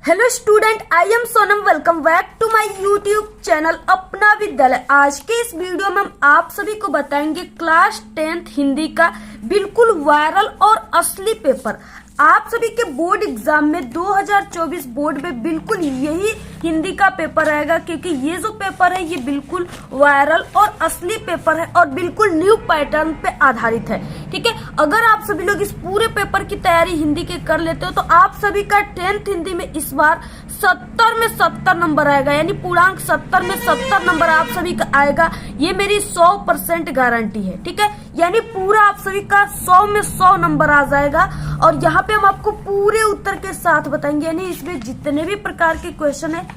Hello student, I am Sonam. Welcome back to my YouTube channel Apna Vidyalaya. आज के इस video में हम आप सभी को बताएंगे क्लास 10th हिंदी का बिल्कुल वायरल और असली पेपर। आप सभी के बोर्ड एग्जाम में 2024 बोर्ड में बिल्कुल यही हिंदी का पेपर आएगा, क्योंकि ये जो पेपर है ये बिल्कुल वायरल और असली पेपर है और बिल्कुल न्यू पैटर्न पे आधारित है। ठीक है, अगर आप सभी लोग इस पूरे पेपर की तैयारी हिंदी के कर लेते हो तो आप सभी का 10th हिंदी में इस बार 70 में 70 नंबर आएगा, यानी पूर्णांक 70 में 70 नंबर आप सभी का आएगा। ये मेरी 100% गारंटी है। ठीक है, यानी पूरा आप सभी का 100 में 100 नंबर आ जाएगा। और यहाँ पे हम आपको पूरे उत्तर के साथ बताएंगे, यानी इसमें जितने भी प्रकार के क्वेश्चन है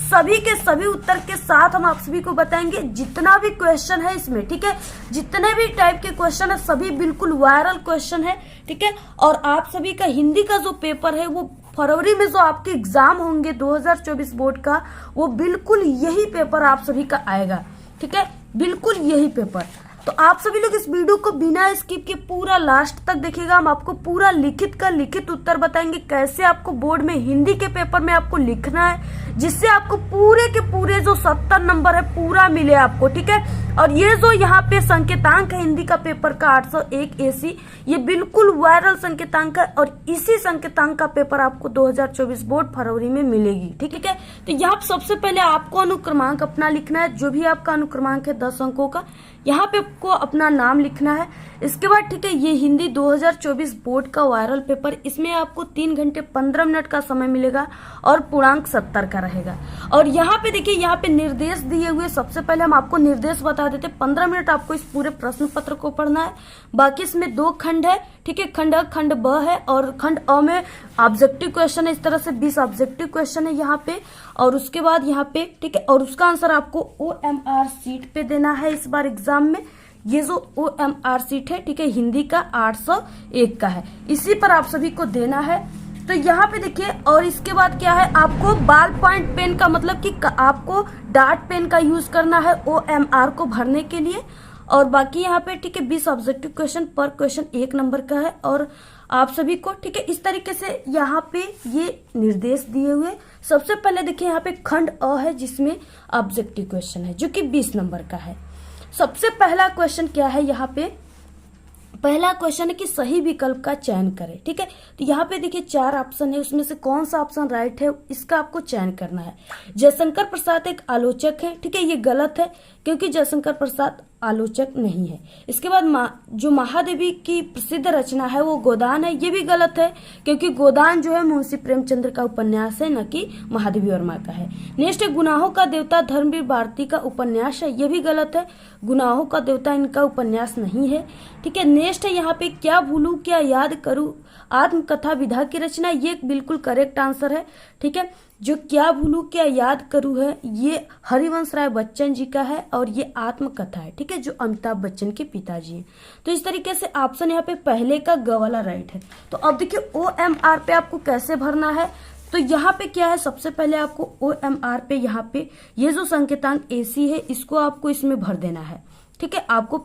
सभी के सभी उत्तर के साथ हम आप सभी को बताएंगे। जितना भी क्वेश्चन है इसमें, ठीक है, जितने भी टाइप के क्वेश्चन है सभी बिल्कुल वायरल क्वेश्चन है। ठीक है, और आप सभी का हिंदी का जो पेपर है वो फरवरी में जो आपके एग्जाम होंगे 2024 बोर्ड का, वो बिल्कुल यही पेपर आप सभी का आएगा। ठीक है, बिल्कुल यही पेपर। तो आप सभी लोग इस वीडियो को बिना स्किप के पूरा लास्ट तक देखिएगा। हम आपको पूरा लिखित का लिखित उत्तर बताएंगे, कैसे आपको बोर्ड में हिंदी के पेपर में आपको लिखना है, जिससे आपको पूरे के पूरे जो 70 नंबर है पूरा मिले आपको। ठीक है, और ये जो यहाँ पे संकेतांक है हिंदी का पेपर का 801 AC, ये बिल्कुल वायरल संकेतांक है और इसी संकेतांक का पेपर आपको 2024 बोर्ड फरवरी में मिलेगी। ठीक है, तो यहाँ सबसे पहले आपको अनुक्रमांक अपना लिखना है। जो भी आपका अनुक्रमांक है 10 अंकों का, यहाँ पे आपको अपना नाम लिखना है। इसके बाद ठीक है, ये हिंदी 2024 बोर्ड का वायरल पेपर, इसमें आपको 3 घंटे 15 मिनट का समय मिलेगा और पूर्णांक 70 का रहेगा। और यहाँ पे देखिए, यहाँ पे निर्देश दिए हुए, सबसे पहले हम आपको निर्देश बता देते। 15 मिनट आपको इस पूरे प्रश्न पत्र को पढ़ना है। बाकी इसमें 2 खंड है। ठीक है, खंड अ खंड ब है और खंड अ में ऑब्जेक्टिव क्वेश्चन है। इस तरह से 20 ऑब्जेक्टिव क्वेश्चन है यहाँ पे। और उसके बाद यहाँ पे ठीक है, और उसका आंसर आपको OMR शीट पे देना है इस बार एग्जाम में। ये जो OMR शीट है, ठीक है, हिंदी का 801 का है, इसी पर आप सभी को देना है। तो यहाँ पे देखिए, और इसके बाद क्या है, आपको बॉल पॉइंट पेन का मतलब कि आपको डार्ट पेन का यूज करना है OMR को भरने के लिए। और बाकी यहाँ पे ठीक है 20 ऑब्जेक्टिव क्वेश्चन, पर क्वेश्चन 1 नंबर का है। और आप सभी को ठीक है इस तरीके से यहाँ पे ये निर्देश दिए हुए। सबसे पहले देखिए, यहाँ पे खंड अ है जिसमें ऑब्जेक्टिव क्वेश्चन है जो कि 20 नंबर का है। सबसे पहला क्वेश्चन क्या है, यहाँ पे पहला क्वेश्चन है कि सही विकल्प का चयन करें। ठीक है, तो यहाँ पे देखिए 4 ऑप्शन है, उसमें से कौन सा ऑप्शन राइट है इसका आपको चयन करना है। जयशंकर प्रसाद एक आलोचक है। ठीक है, ये गलत है क्योंकि जयशंकर प्रसाद आलोचक नहीं है। इसके बाद जो महादेवी की प्रसिद्ध रचना है वो गोदान है, ये भी गलत है क्योंकि गोदान जो है मुंशी प्रेमचंद्र का उपन्यास है, न कि महादेवी वर्मा का है। नेक्स्ट है गुनाहों का देवता धर्मवीर भारती का उपन्यास है, ये भी गलत है। गुनाहों का देवता इनका उपन्यास नहीं है। ठीक है, नेक्स्ट है यहाँ पे क्या भूलूं क्या याद करूं आत्मकथा विधा की रचना, ये बिल्कुल करेक्ट आंसर है। ठीक है, जो क्या भूलूं क्या याद करूं है ये हरिवंश राय बच्चन जी का है और ये आत्मकथा है। ठीक है, जो अमिताभ बच्चन के पिताजी हैं। तो इस तरीके से ऑप्शन यहाँ पे पहले का ग वाला राइट है। तो अब देखिए OMR पे आपको कैसे भरना है। तो यहाँ पे क्या है, सबसे पहले आपको OMR पे यहाँ पे ये जो संकेतांक AC है इसको आपको इसमें भर देना है। ठीक है, आपको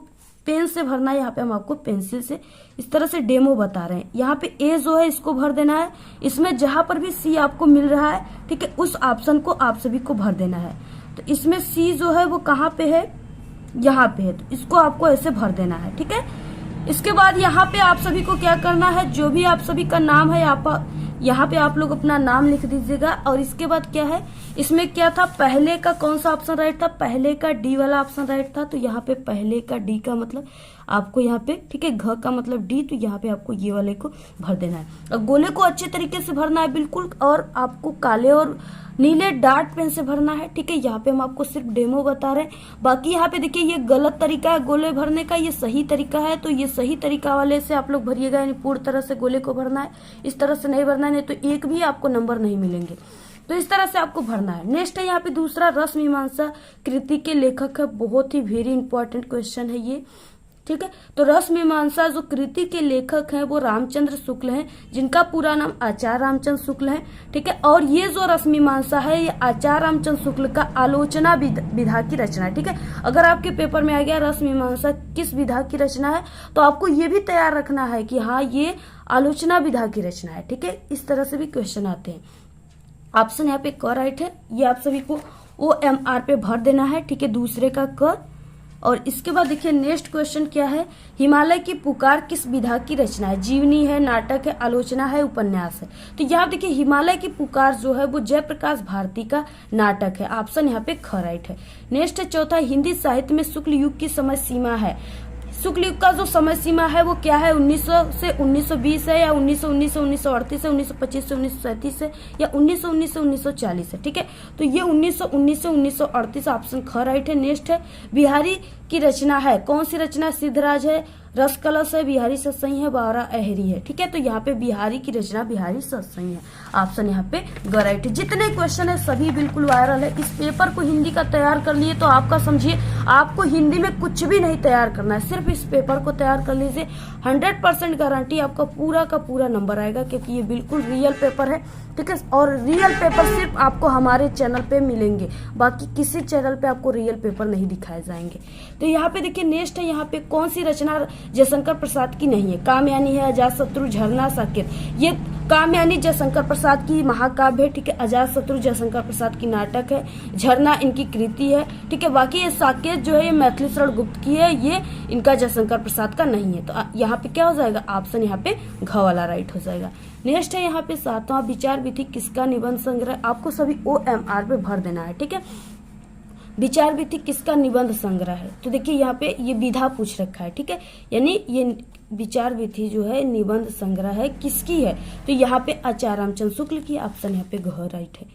पेन से भरना है। यहाँ पे हम आपको पेंसिल से इस तरह से डेमो बता रहे हैं। यहाँ पे A जो है इसको भर देना है। इसमें जहां पर भी C आपको मिल रहा है, ठीक है, उस ऑप्शन को आप सभी को भर देना है। तो इसमें C जो है वो कहाँ पे है, यहाँ पे है, तो इसको आपको ऐसे भर देना है। ठीक है, इसके बाद यहाँ पे आप सभी को क्या करना है, जो भी आप सभी का नाम है यहाँ पे आप लोग अपना नाम लिख दीजिएगा। और इसके बाद क्या है, इसमें क्या था, पहले का कौन सा ऑप्शन राइट था, पहले का D वाला ऑप्शन राइट था। तो यहाँ पे पहले का D का मतलब आपको यहाँ पे ठीक है, घ का मतलब D, तो यहाँ पे आपको ये वाले को भर देना है। और गोले को अच्छे तरीके से भरना है बिल्कुल, और आपको काले और नीले डार्ट पेन से भरना है। ठीक है, यहाँ पे हम आपको सिर्फ डेमो बता रहे हैं। बाकी यहाँ पे देखिए ये गलत तरीका है गोले भरने का, ये सही तरीका है। तो ये सही तरीका वाले से आप लोग भरिएगा, यानी पूर्ण तरह से गोले को भरना है, इस तरह से नहीं भरना है, नहीं तो एक भी आपको नंबर नहीं मिलेंगे। तो इस तरह से आपको भरना है। नेक्स्ट है यहाँ पे दूसरा, रस मीमांसा कृति के लेखक है, बहुत ही वेरी इंपॉर्टेंट क्वेश्चन है ये। ठीक है, तो रस मीमांसा जो कृति के लेखक हैं वो रामचंद्र शुक्ल हैं, जिनका पूरा नाम आचार्य रामचंद्र शुक्ल है। ठीक है, और ये जो रस मीमांसा है ये आचार्य रामचंद्र शुक्ल का आलोचना विधा की रचना है। ठीक है, अगर आपके पेपर में आ गया रस मीमांसा किस विधा की रचना है, तो आपको ये भी तैयार रखना है कि हाँ ये आलोचना विधा की रचना है। ठीक है, इस तरह से भी क्वेश्चन आते हैं। ऑप्शन यहाँ पे क राइट है। ये आप सभी को OMR पे भर देना है, ठीक है, दूसरे का क। और इसके बाद देखिए नेक्स्ट क्वेश्चन क्या है, हिमालय की पुकार किस विधा की रचना है? जीवनी है, नाटक है, आलोचना है, उपन्यास है। तो यहाँ देखिए हिमालय की पुकार जो है वो जयप्रकाश भारती का नाटक है। ऑप्शन यहाँ पे ख राइट है। नेक्स्ट है चौथा, हिंदी साहित्य में शुक्ल युग की समय सीमा है। शुक्ल युग का जो समय सीमा है वो क्या है? 1900 से 1920 है, या 1919 से 1938 है, 1925 से 1937 है, या 1919 से 1940 है, ठीक है। तो ये 1919 से 1938 ऑप्शन ख राइट है। नेक्स्ट है बिहारी की रचना है, कौन सी रचना? सिद्धराज है, रस कलश है, बिहारी सत्संग है, बावरा अहरी है, ठीक है। तो यहाँ पे बिहारी की रचना बिहारी सत्संग है। ऑप्शन यहाँ पे ग राइट है। जितने क्वेश्चन है सभी बिल्कुल वायरल है। इस पेपर को हिंदी का तैयार कर लिए तो आपका समझिए आपको हिंदी में कुछ भी नहीं तैयार करना है, सिर्फ इस पेपर को तैयार कर लीजिए। 100% गारंटी आपका पूरा का पूरा नंबर आएगा, क्योंकि ये बिल्कुल रियल पेपर है, ठीक है। और रियल पेपर सिर्फ आपको हमारे चैनल पे मिलेंगे, बाकी किसी चैनल पे आपको रियल पेपर नहीं दिखाए जाएंगे। तो यहाँ पे देखिए नेक्स्ट है, यहाँ पे कौन सी रचना जयशंकर प्रसाद की नहीं है? कामयानी है, अजातशत्रु, झरना, साकेत। ये कामयानी जयशंकर प्रसाद की महाकाव्य है, ठीक है। अजातशत्रु जयशंकर प्रसाद की नाटक है, झरना इनकी कृति है, ठीक है। बाकी ये साकेत जो है ये मैथिली शरण गुप्त की है, ये इनका जयशंकर प्रसाद का नहीं है। तो यहाँ पे क्या हो जाएगा? ऑप्शन यहाँ पे घ वाला राइट हो जाएगा। नेक्स्ट है यहाँ पे सातवां, विचार विधि किसका निबंध संग्रह? आपको सभी OMR पे भर देना है, ठीक है। विचार विधि किसका निबंध संग्रह है? तो देखिए यहाँ पे ये विधा पूछ रखा है, ठीक है, यानी ये विचार विधि जो है निबंध संग्रह है किसकी है? तो यहाँ पे आचार्य रामचंद्र शुक्ल की। ऑप्शन यहाँ पे घ राइट है।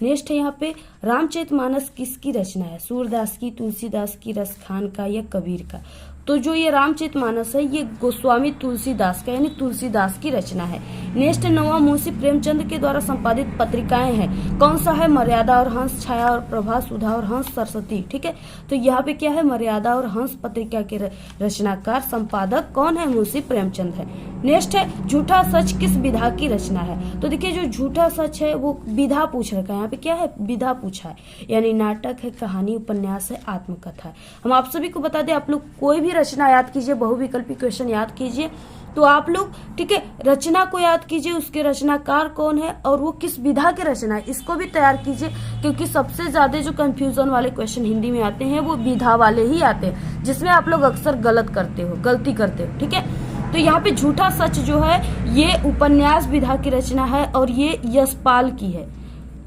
नेक्स्ट है यहाँ पे रामचरितमानस किसकी रचना है? सूरदास की, तुलसीदास की, रसखान का, या कबीर का? तो जो ये रामचरितमानस है ये गोस्वामी तुलसीदास का, यानी तुलसीदास की रचना है। नेक्स्ट नौवां, मुंशी प्रेमचंद के द्वारा संपादित पत्रिकाएं हैं, कौन सा है? मर्यादा और हंस, छाया और प्रभा, सुधा और हंस, सरस्वती, ठीक है। तो यहाँ पे क्या है? मर्यादा और हंस पत्रिका के रचनाकार संपादक कौन है? मुंशी प्रेमचंद है। नेक्स्ट है झूठा सच किस विधा की रचना है? तो देखिए जो झूठा सच है वो विधा पूछ रखा है, यहाँ पे क्या है? विधा पूछा है, यानी नाटक है, कहानी, उपन्यास है, आत्मकथा है। हम आप सभी को बता दें, आप लोग कोई भी रचना याद कीजिए, बहुविकल्पी क्वेश्चन याद कीजिए, तो आप लोग, ठीक है, रचना को याद कीजिए, उसके रचनाकार कौन है और वो किस विधा के रचना है, इसको भी तैयार कीजिए। क्योंकि सबसे ज्यादा जो कंफ्यूजन वाले क्वेश्चन हिंदी में आते हैं वो विधा वाले ही आते हैं, जिसमें आप लोग अक्सर गलती करते हो, ठीक है। तो यहाँ पे झूठा सच जो है ये उपन्यास विधा की रचना है, और ये यशपाल की है,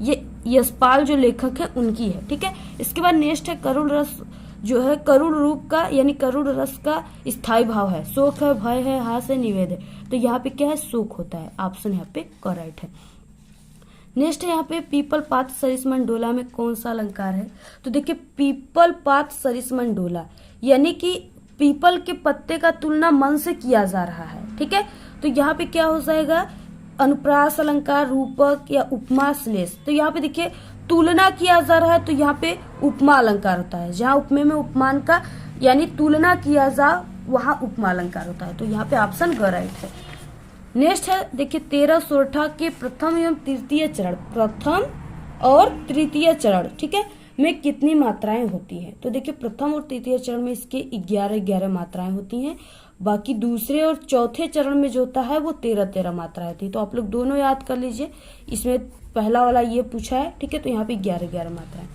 ये यशपाल जो लेखक है उनकी है, ठीक है। इसके बाद नेक्स्ट है करुण रस जो है करुण रूप का, यानी करुण रस का स्थायी भाव है, शोक है, भय है, हास है, निवेद है। तो यहाँ पे क्या है? शोक होता है। ऑप्शन यहाँ पे करेक्ट है। नेक्स्ट है यहाँ पे पीपल पात सरिस मंडोला में कौन सा अलंकार है? तो देखिए पीपल पात सरिस मंडोला यानी कि पीपल के पत्ते का तुलना मन से किया जा रहा है, ठीक है। तो यहाँ पे क्या हो जाएगा? अनुप्रास अलंकार, रूपक या उपमा श्लेष। तो यहाँ पे देखिए तुलना किया जा रहा है, तो यहाँ पे उपमा अलंकार होता है। जहाँ उपमे में उपमान का यानी तुलना किया जा वहां उपमा अलंकार होता है। तो यहाँ पे ऑप्शन ग राइट है। नेक्स्ट है देखिए 13 सोरठा के प्रथम एवं तृतीय चरण, प्रथम और तृतीय चरण, ठीक है, में कितनी मात्राएं होती हैं? तो देखिए प्रथम और तृतीय चरण में इसके 11 मात्राएं होती हैं। बाकी दूसरे और चौथे चरण में जो होता है वो 13 मात्राएं होती है। तो आप लोग दोनों याद कर लीजिए। इसमें पहला वाला ये पूछा है, ठीक है, तो यहाँ पे 11 मात्राएं।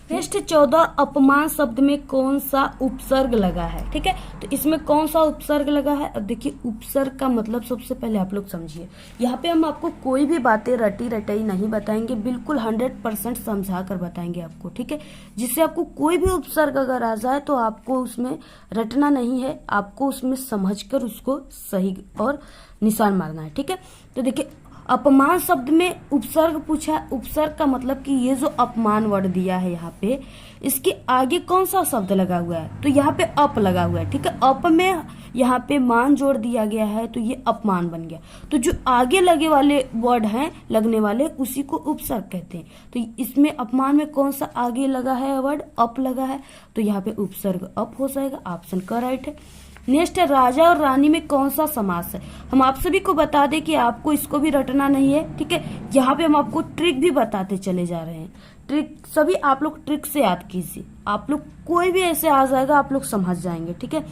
नेक्स्ट 14 अपमान शब्द में कौन सा उपसर्ग लगा है? ठीक है, तो इसमें कौन सा उपसर्ग लगा है? अब देखिए उपसर्ग का मतलब सबसे पहले आप लोग समझिए। यहाँ पे हम आपको कोई भी बातें रटी रटाई नहीं बताएंगे, बिल्कुल 100% समझा कर बताएंगे आपको, ठीक है। जिससे आपको कोई भी उपसर्ग अगर आ जाए तो आपको उसमें रटना नहीं है, आपको उसमें समझकर उसको सही और निशान मारना है, ठीक है। तो देखिए अपमान शब्द में उपसर्ग पूछा। उपसर्ग का मतलब कि ये जो अपमान वर्ड दिया है यहाँ पे, इसके आगे कौन सा शब्द लगा हुआ है? तो यहाँ पे अप लगा हुआ है, ठीक है। अप में यहाँ पे मान जोड़ दिया गया है, तो ये अपमान बन गया। तो जो आगे लगे वाले वर्ड हैं लगने वाले, उसी को उपसर्ग कहते हैं। तो इसमें अपमान में कौन सा आगे लगा है वर्ड? अप लगा है, तो यहाँ पे उपसर्ग अप हो जाएगा। ऑप्शन का राइट है। नेक्स्ट है राजा और रानी में कौन सा समास है? हम आप सभी को बता दें कि आपको इसको भी रटना नहीं है, ठीक है। यहाँ पे हम आपको ट्रिक भी बताते चले जा रहे हैं। ट्रिक सभी आप लोग ट्रिक से याद कीजिए। आप लोग कोई भी ऐसे आ जाएगा आप लोग समझ जाएंगे, ठीक है।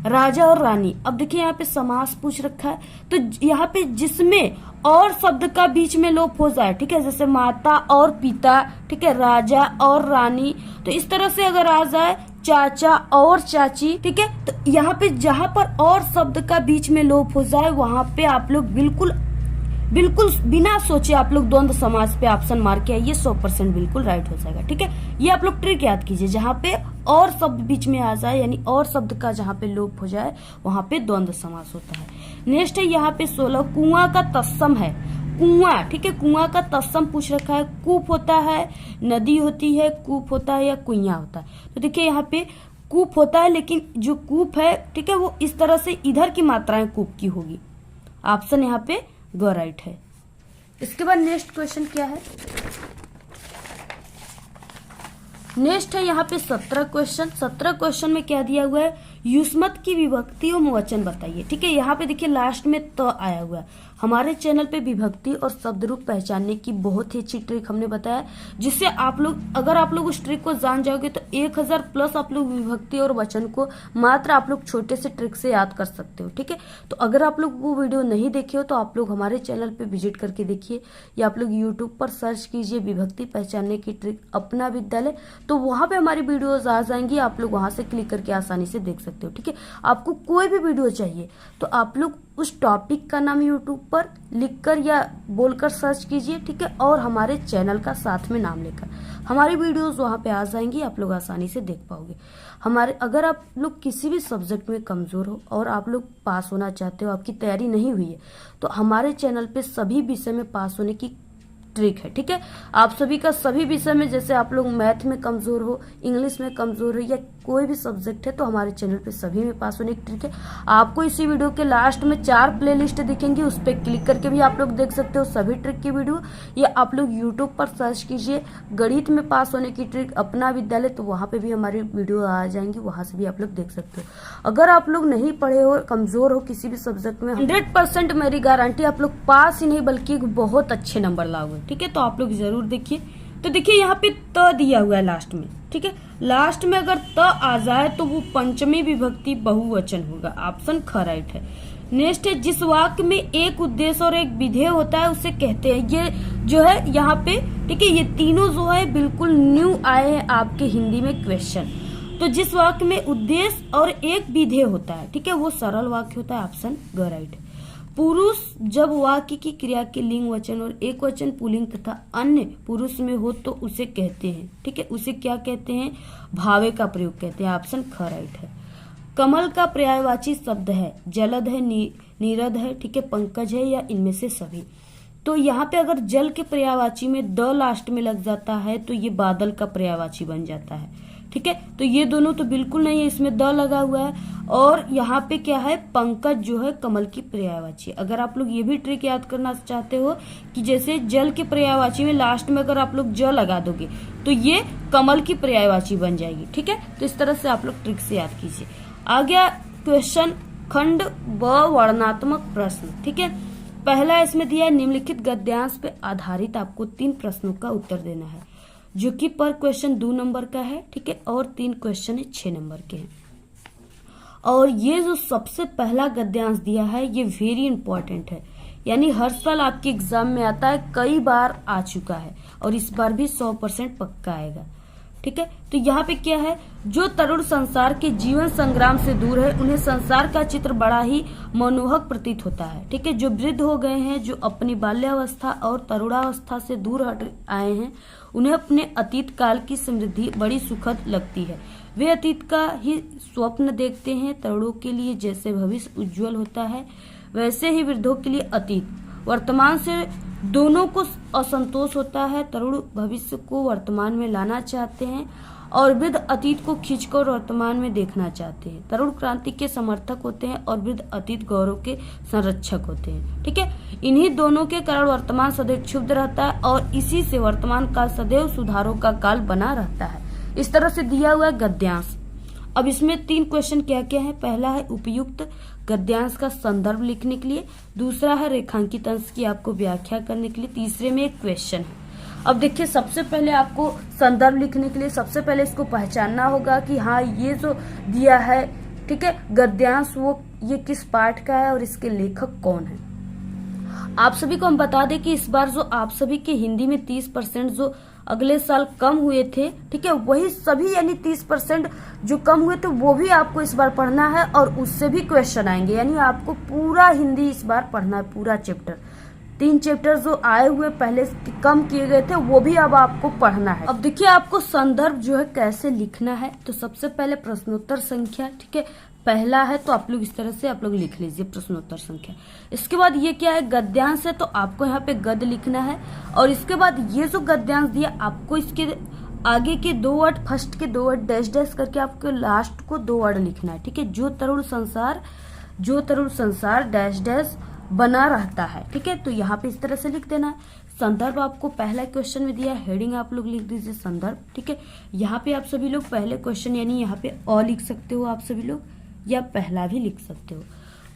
राजा और रानी। अब देखिए यहाँ पे समास पूछ रखा है, तो यहाँ पे जिसमें और शब्द का बीच में लोप हो जाए, ठीक है, जैसे माता और पिता, ठीक है, राजा और रानी, तो इस तरह से अगर आ जाए चाचा और चाची, ठीक है, तो यहाँ पे जहां पर और शब्द का बीच में लोप हो जाए वहां पे आप लोग बिल्कुल बिना सोचे आप लोग द्वंद्व समास पे ऑप्शन मार के आइए, 100% बिल्कुल राइट हो जाएगा। ठीक है, ये आप लोग ट्रिक याद कीजिए, जहां पे और शब्द बीच में आ जाए यानी और शब्द का जहां पे लोप हो जाए वहां पे द्वंद्व समास होता है। नेक्स्ट है यहाँ पे 16, कुआं का तत्सम है कुआं, ठीक है, कुआं का तत्सम पूछ रखा है। कूप होता है, नदी होती है, कूप होता है या कुइया होता है। तो देखिए यहाँ पे कूप होता है, लेकिन जो कूप है, ठीक है, वो इस तरह से इधर की मात्राएं कूप की होगी। ऑप्शन यहाँ पे ग राइट है। इसके बाद नेक्स्ट क्वेश्चन क्या है, नेक्स्ट है यहाँ पे 17 क्वेश्चन। 17 क्वेश्चन में क्या दिया हुआ है, युष्मत की विभक्ति और वचन बताइए। ठीक है, यहाँ पे देखिए लास्ट में त आया हुआ है। हमारे चैनल पे विभक्ति और शब्द रूप पहचानने की बहुत ही अच्छी ट्रिक हमने बताया, जिससे आप लोग अगर आप लोग उस ट्रिक को जान जाओगे तो 1000 प्लस आप लोग विभक्ति और वचन को मात्र आप लोग छोटे से ट्रिक से याद कर सकते हो। ठीक है, तो अगर आप लोग वो वीडियो नहीं देखे हो तो आप लोग हमारे चैनल पे विजिट करके देखिए, या आप लोग यूट्यूब पर सर्च कीजिए विभक्ति पहचानने की ट्रिक अपना विद्यालय, तो वहां पे हमारी वीडियोज आ जाएंगी, आप लोग वहां से क्लिक करके आसानी से देख सकते हो। ठीक है, आपको कोई भी वीडियो चाहिए तो आप लोग उस टॉपिक का नाम यूट्यूब पर लिखकर या बोलकर सर्च कीजिए, ठीक है, और हमारे चैनल का साथ में नाम लेकर हमारी वीडियोस वहां पे आ जाएंगी, आप लोग आसानी से देख पाओगे। हमारे अगर आप लोग किसी भी सब्जेक्ट में कमजोर हो और आप लोग पास होना चाहते हो, आपकी तैयारी नहीं हुई है, तो हमारे चैनल पे सभी विषय में पास होने की ट्रिक है। ठीक है, आप सभी का सभी विषय में, जैसे आप लोग मैथ में कमजोर हो, इंग्लिश में कमजोर हो, या कोई भी सब्जेक्ट है, तो हमारे चैनल पे सभी में पास होने की ट्रिक है। आपको इसी वीडियो के लास्ट में 4 प्लेलिस्ट दिखेंगी, उस पर क्लिक करके भी आप लोग देख सकते हो सभी ट्रिक की वीडियो, या आप लोग यूट्यूब पर सर्च कीजिए गणित में पास होने की ट्रिक अपना विद्यालय, तो वहां पे भी हमारी वीडियो आ जाएंगी, वहां से भी आप लोग देख सकते हो। अगर आप लोग नहीं पढ़े हो, कमजोर हो किसी भी सब्जेक्ट में, 100% मेरी गारंटी आप लोग पास ही नहीं बल्कि बहुत अच्छे नंबर लाओगे। ठीक है, तो आप लोग जरूर देखिए। तो देखिए यहाँ पे त दिया हुआ है लास्ट में। ठीक है, लास्ट में अगर त आ जाए तो वो पंचमी विभक्ति बहुवचन होगा, ऑप्शन ख राइट है। नेक्स्ट है, जिस वाक्य में एक उद्देश्य और एक विधेय होता है उसे कहते हैं। ये जो है यहाँ पे, ठीक है, ये तीनों जो है बिल्कुल न्यू आए हैं आपके हिंदी में क्वेश्चन। तो जिस वाक्य में उद्देश्य और एक विधेय होता है, ठीक है, वो सरल वाक्य होता है, ऑप्शन ग राइट है। पुरुष जब वाक्य की क्रिया के लिंग वचन और एक वचन पुल्लिंग तथा अन्य पुरुष में हो तो उसे कहते हैं, ठीक है, उसे क्या कहते हैं, भावे का प्रयोग कहते हैं, ऑप्शन ख राइट है। कमल का पर्यायवाची शब्द है, जलद है, नीरद है, ठीक है, पंकज है, या इनमें से सभी। तो यहाँ पे अगर जल के पर्यायवाची में द लास्ट में लग जाता है तो ये बादल का पर्यायवाची बन जाता है। ठीक है, तो ये दोनों तो बिल्कुल नहीं है, इसमें द लगा हुआ है। और यहाँ पे क्या है, पंकज जो है कमल की पर्यायवाची। अगर आप लोग ये भी ट्रिक याद करना चाहते हो कि जैसे जल के पर्यायवाची में लास्ट में अगर आप लोग ज लगा दोगे तो ये कमल की पर्यायवाची बन जाएगी। ठीक है, तो इस तरह से आप लोग ट्रिक से याद कीजिए। आ गया क्वेश्चन खंड ब वर्णात्मक प्रश्न। ठीक है, पहला इसमें दिया है, निम्नलिखित गद्यांश पे आधारित आपको 3 प्रश्नों का उत्तर देना है, जो कि पर क्वेश्चन 2 नंबर का है। ठीक है, और 3 क्वेश्चन है 6 नंबर के हैं। और ये जो सबसे पहला गद्यांश दिया है ये वेरी इंपॉर्टेंट है, यानी हर साल आपके एग्जाम में आता है, कई बार आ चुका है और इस बार भी 100% पक्का आएगा। ठीक है, तो यहाँ पे क्या है, जो तरुण संसार के जीवन संग्राम से दूर है उन्हें संसार का चित्र बड़ा ही मनोहक प्रतीत होता है। ठीक है, जो वृद्ध हो गए हैं, जो अपनी बाल्यावस्था और तरुणावस्था से दूर हट आए हैं, उन्हें अपने अतीत काल की समृद्धि बड़ी सुखद लगती है। वे अतीत का ही स्वप्न देखते हैं। तरुणों के लिए जैसे भविष्य उज्जवल होता है, वैसे ही वृद्धों के लिए अतीत वर्तमान से दोनों को असंतोष होता है। तरुण भविष्य को वर्तमान में लाना चाहते हैं और वृद्ध अतीत को खींचकर वर्तमान में देखना चाहते हैं। तरुण क्रांति के समर्थक होते हैं और वृद्ध अतीत गौरव के संरक्षक होते हैं। ठीक है, इन्हीं दोनों के कारण वर्तमान सदैव क्षुब्ध रहता है और इसी से वर्तमान काल सदैव सुधारों का काल बना रहता है। इस तरह से दिया हुआ है गद्यांश। अब इसमें 3 क्वेश्चन क्या क्या है, पहला है उपयुक्त गद्यांश का संदर्भ लिखने के लिए, दूसरा है रेखांकित अंश की आपको व्याख्या करने के लिए, तीसरे में एक क्वेश्चन है। अब देखिए, सबसे पहले आपको संदर्भ लिखने के लिए सबसे पहले इसको पहचानना होगा कि हाँ, ये जो दिया है ठीक है, गद्यांश वो ये किस पाठ का है और इसके लेखक कौन है। आप सभी को हम बता दें कि इस बार जो आप सभी के हिंदी में 30% जो अगले साल कम हुए थे, ठीक है, वही सभी यानी 30% जो कम हुए थे वो भी आपको इस बार पढ़ना है और उससे भी क्वेश्चन आएंगे। यानी आपको पूरा हिंदी इस बार पढ़ना है, पूरा चैप्टर। 3 चैप्टर जो आए हुए पहले कम किए गए थे वो भी अब आपको पढ़ना है। अब देखिए आपको संदर्भ जो है कैसे लिखना है। तो सबसे पहले प्रश्नोत्तर संख्या, ठीक है, पहला है तो आप लोग इस तरह से आप लोग लिख लीजिए प्रश्नोत्तर संख्या। इसके बाद ये क्या है, गद्यांश है, तो आपको यहाँ पे गद्य लिखना है। और इसके बाद ये जो गद्यांश दिया आपको इसके आगे के 2 वर्ड, फर्स्ट के 2 वर्ड डैश डैश करके आपको लास्ट को 2 वर्ड लिखना है, ठीक है। जो तरुण संसार डैश डैश बना रहता है, ठीक है, तो यहाँ पे इस तरह से लिख देना है। संदर्भ आपको पहला क्वेश्चन में दिया है, हेडिंग आप लोग लिख दीजिए संदर्भ, ठीक है। यहाँ पे आप सभी लोग पहले क्वेश्चन यानी यहाँ पे लिख सकते हो आप सभी लोग, या पहला भी लिख सकते हो।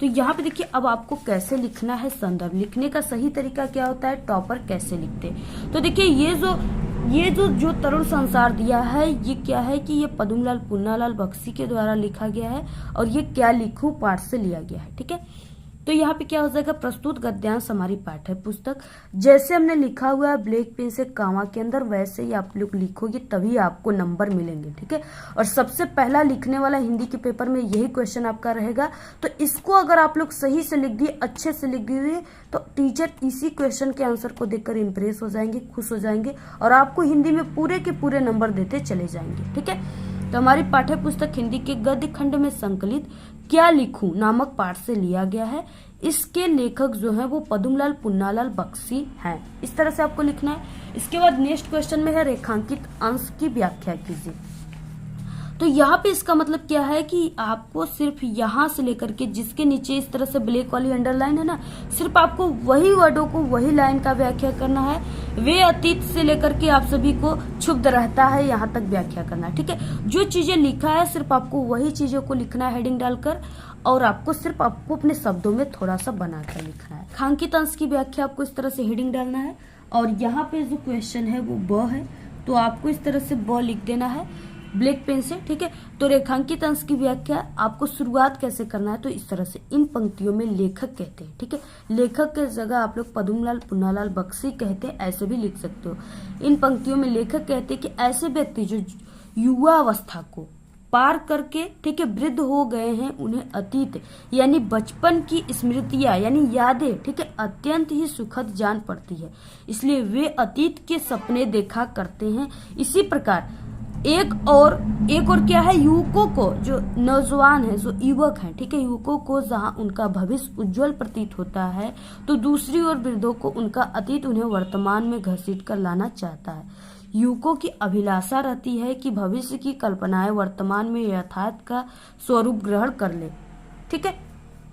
तो यहाँ पे देखिए अब आपको कैसे लिखना है संदर्भ। लिखने का सही तरीका क्या होता है, टॉपर कैसे लिखते हैं। तो देखिए ये जो तरुण संसार दिया है ये क्या है कि ये पद्मलाल पुन्नालाल बख्शी के द्वारा लिखा गया है और ये क्या लिखूं पाठ से लिया गया है, ठीक है। तो यहाँ पे क्या हो जाएगा, प्रस्तुत गद्यांश हमारी पाठ्य पुस्तक जैसे हमने लिखा हुआ है ब्लैक पेन से कामा के अंदर, वैसे ही आप लोग लिखोगे तभी आपको नंबर मिलेंगे, ठीक है। और सबसे पहला लिखने वाला हिंदी के पेपर में यही क्वेश्चन आपका रहेगा। तो इसको अगर आप लोग सही से लिख दिए, अच्छे से लिख दिए, तो टीचर इसी क्वेश्चन के आंसर को देखकर इम्प्रेस हो जाएंगे, खुश हो जाएंगे और आपको हिंदी में पूरे के पूरे नंबर देते चले जाएंगे, ठीक है। तो हमारी पाठ्य पुस्तक हिंदी के गद्य खंड में संकलित क्या लिखूं नामक पाठ से लिया गया है। इसके लेखक जो है वो पद्मलाल पुन्नालाल बख्शी हैं। इस तरह से आपको लिखना है। इसके बाद नेक्स्ट क्वेश्चन में है रेखांकित अंश की व्याख्या कीजिए। तो यहाँ पे इसका मतलब क्या है कि आपको सिर्फ यहाँ से लेकर के जिसके नीचे इस तरह से ब्लैक वाली अंडरलाइन है ना, सिर्फ आपको वही वर्डों को वही लाइन का व्याख्या करना है। वे अतीत से लेकर के आप सभी को क्षुब्ध रहता है यहाँ तक व्याख्या करना है, ठीक है। जो चीजें लिखा है सिर्फ आपको वही चीजों को लिखना है हेडिंग डालकर, और आपको सिर्फ आपको अपने शब्दों में थोड़ा सा बनाकर लिखना है। रेखांकित अंश की व्याख्या आपको इस तरह से हेडिंग डालना है और यहाँ पे जो क्वेश्चन है वो ब है, तो आपको इस तरह से ब लिख देना है ब्लैक पेन से, ठीक है। तो रेखांकित अंश की व्याख्या आपको शुरुआत कैसे करना है, तो इस तरह से इन पंक्तियों में लेखक कहते हैं, ठीक है। लेखक के जगह आप लोग पद्मलाल पुन्नालाल बख्शी कहते हैं, ऐसे भी लिख सकते हो। इन पंक्तियों में लेखक कहते हैं कि ऐसे व्यक्ति जो युवा अवस्था को पार करके, ठीक है, वृद्ध हो गए हैं, उन्हें अतीत यानी बचपन की स्मृतियां यानी यादें, ठीक है, अत्यंत ही सुखद जान पड़ती है, इसलिए वे अतीत के सपने देखा करते हैं। इसी प्रकार एक और क्या है, युवकों को, जो नौजवान है, जो युवक हैं, ठीक है, युवकों को जहां उनका भविष्य उज्जवल प्रतीत होता है, तो दूसरी ओर वृद्धों को उनका अतीत उन्हें वर्तमान में घसीट कर लाना चाहता है। युवकों की अभिलाषा रहती है कि भविष्य की कल्पनाएं वर्तमान में यथार्थ का स्वरूप ग्रहण कर ले, ठीक है।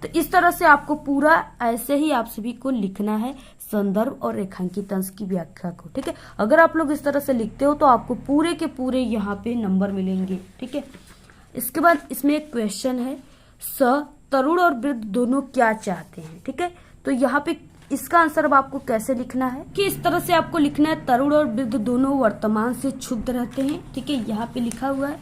तो इस तरह से आपको पूरा ऐसे ही आप सभी को लिखना है संदर्भ और रेखांकित अंश की व्याख्या को, ठीक है। अगर आप लोग इस तरह से लिखते हो तो आपको पूरे के पूरे यहाँ पे नंबर मिलेंगे, ठीक है। इसके बाद इसमें एक क्वेश्चन है, तरुण और वृद्ध दोनों क्या चाहते हैं, ठीक है। तो यहाँ पे इसका आंसर अब आपको कैसे लिखना है कि इस तरह से आपको लिखना है, तरुण और वृद्ध दोनों वर्तमान से क्षुब्ध रहते हैं, ठीक है, यहाँ पे लिखा हुआ है,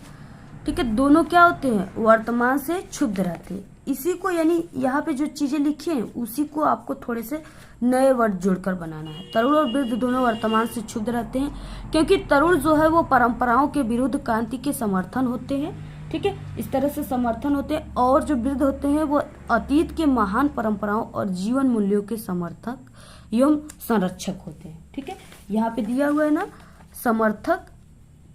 ठीक है। दोनों क्या होते हैं, वर्तमान से क्षुब्ध रहते हैं। इसी को यानी यहाँ पे जो चीजें लिखी हैं उसी को आपको थोड़े से नए वर्ड जोड़कर बनाना है। तरुण और वृद्ध दोनों वर्तमान से क्षुब्ध रहते हैं, क्योंकि तरुण जो है वो परंपराओं के विरुद्ध क्रांति के समर्थन होते हैं, ठीक है, इस तरह से समर्थन होते हैं, और जो वृद्ध होते हैं वो अतीत के महान परंपराओं और जीवन मूल्यों के समर्थक एवं संरक्षक होते हैं, ठीक है। यहाँ पे दिया हुआ है ना, समर्थक,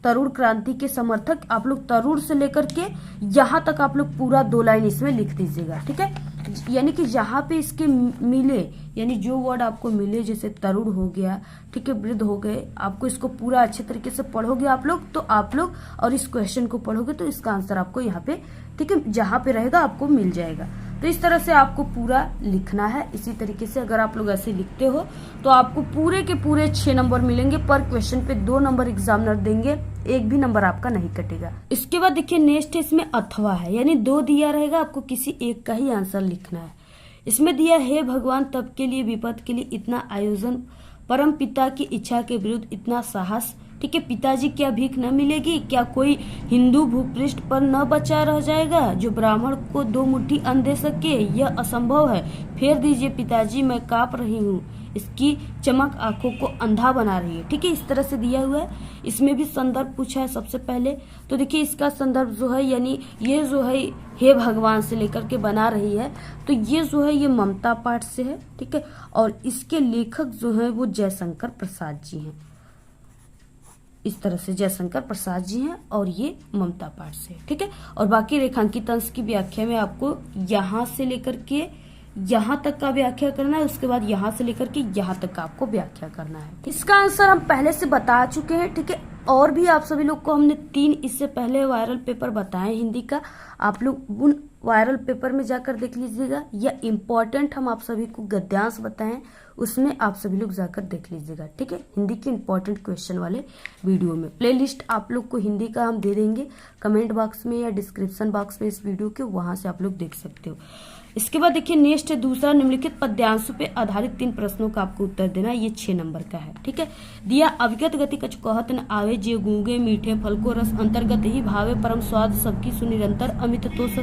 तरुण क्रांति के समर्थक। आप लोग तरुण से लेकर के यहाँ तक आप लोग पूरा 2 लाइन इसमें लिख दीजिएगा, ठीक है। यानी कि जहाँ पे इसके मिले, यानी जो वर्ड आपको मिले, जैसे तरुण हो गया, ठीक है, वृद्ध हो गए, आपको इसको पूरा अच्छे तरीके से पढ़ोगे आप लोग, तो आप लोग और इस क्वेश्चन को पढ़ोगे तो इसका आंसर आपको यहाँ पे, ठीक है, जहाँ पे रहेगा आपको मिल जाएगा। तो इस तरह से आपको पूरा लिखना है। इसी तरीके से अगर आप लोग ऐसे लिखते हो तो आपको पूरे के पूरे 6 नंबर मिलेंगे। पर क्वेश्चन पे 2 नंबर एग्जामिनर देंगे, 1 भी नंबर आपका नहीं कटेगा। इसके बाद देखिए नेक्स्ट इसमें अथवा है, यानी 2 दिया रहेगा, आपको किसी एक का ही आंसर लिखना है। इसमें दिया, हे भगवान तब के लिए विपद के लिए इतना आयोजन परम पिता की इच्छा के विरुद्ध इतना साहस, ठीक है। पिताजी क्या भीख न मिलेगी, क्या कोई हिंदू भूपृष्ठ पर न बचा रह जाएगा जो ब्राह्मण को 2 मुट्ठी अन्न दे सके, यह असंभव है। फेर दीजिए पिताजी, मैं कांप रही हूँ, इसकी चमक आंखों को अंधा बना रही है, ठीक है। इस तरह से दिया हुआ है। इसमें भी संदर्भ पूछा है सबसे पहले, तो देखिए इसका संदर्भ जो है यानी ये जो है हे भगवान से लेकर के बना रही है, तो ये जो है ये ममता पाठ से है, ठीक है। और इसके लेखक जो है वो जयशंकर प्रसाद जी हैं, इस तरह से जयशंकर प्रसाद जी हैं और ये ममता पाठ से, ठीक है। और बाकी रेखांकित अंश की व्याख्या में आपको यहाँ से लेकर के यहाँ तक का व्याख्या करना है, उसके बाद यहाँ से लेकर के यहाँ तक का आपको व्याख्या करना है। इसका आंसर हम पहले से बता चुके हैं, ठीक है। और भी आप सभी लोग को हमने 3 इससे पहले वायरल पेपर बताए हिंदी का, आप लोग उन वायरल पेपर में जाकर देख लीजिएगा, या इम्पोर्टेंट हम आप सभी को गद्यांश बताएं उसमें आप सभी लोग जाकर देख लीजिएगा, ठीक है। हिंदी के इम्पोर्टेंट क्वेश्चन वाले वीडियो में प्लेलिस्ट आप लोग को हिंदी का हम दे देंगे कमेंट बॉक्स में या डिस्क्रिप्शन बॉक्स में इस वीडियो के, वहां से आप लोग देख सकते हो। इसके बाद देखिए नेक्स्ट है दूसरा, निम्नलिखित पद्यांशों पे आधारित 3 प्रश्नों का आपको उत्तर देना, ये 6 नंबर का है, ठीक है। दिया अविगत गति कछु कहत न आवे, जे गूंगे मीठे फल को रस अंतर्गत ही भावे, परम स्वाद सबकी सुनिरंतर अमित तोष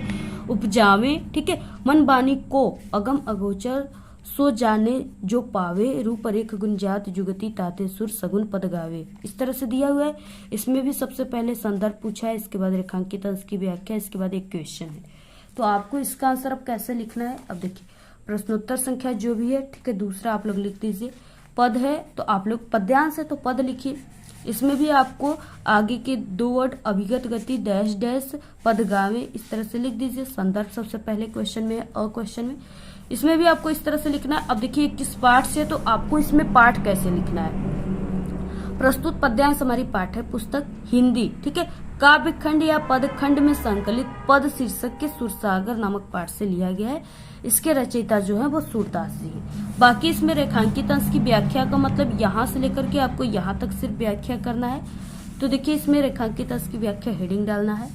उपजावे, ठीक है। मन बानी को अगम अगोचर सो जाने जो पावे, रूप रेख गुंजात जुगति ताते सुर सगुन पद गावे, इस तरह से दिया हुआ है। इसमें भी सबसे पहले संदर्भ पूछा है, इसके बाद रेखांकित अंश की व्याख्या, इसके बाद एक क्वेश्चन है। तो आपको इसका आंसर अब कैसे लिखना है, अब देखिए प्रश्नोत्तर संख्या जो भी है, ठीक है, दूसरा आप लोग लिख दीजिए। पद है तो आप लोग पद्यांश है तो पद लिखिए। इसमें भी आपको आगे के 2 वर्ड अभिगत गति डैश डैश पद गावे, इस तरह से लिख दीजिए। संदर्भ सबसे पहले क्वेश्चन में और क्वेश्चन में इसमें भी आपको इस तरह से लिखना है। अब देखिए किस पाठ से, तो आपको इसमें पाठ कैसे लिखना है। प्रस्तुत पद्यांश हमारी पाठ है पुस्तक हिंदी, ठीक है। काव्य खंड या पद खंड में संकलित पद शीर्षक के सुरसागर नामक पाठ से लिया गया है। इसके रचयिता जो है वो सूरदास जी हैं। बाकी इसमें रेखांकित अंश की व्याख्या का मतलब यहाँ से लेकर के आपको यहाँ तक सिर्फ व्याख्या करना है। तो देखिए इसमें रेखांकित अंश की व्याख्या हेडिंग डालना है,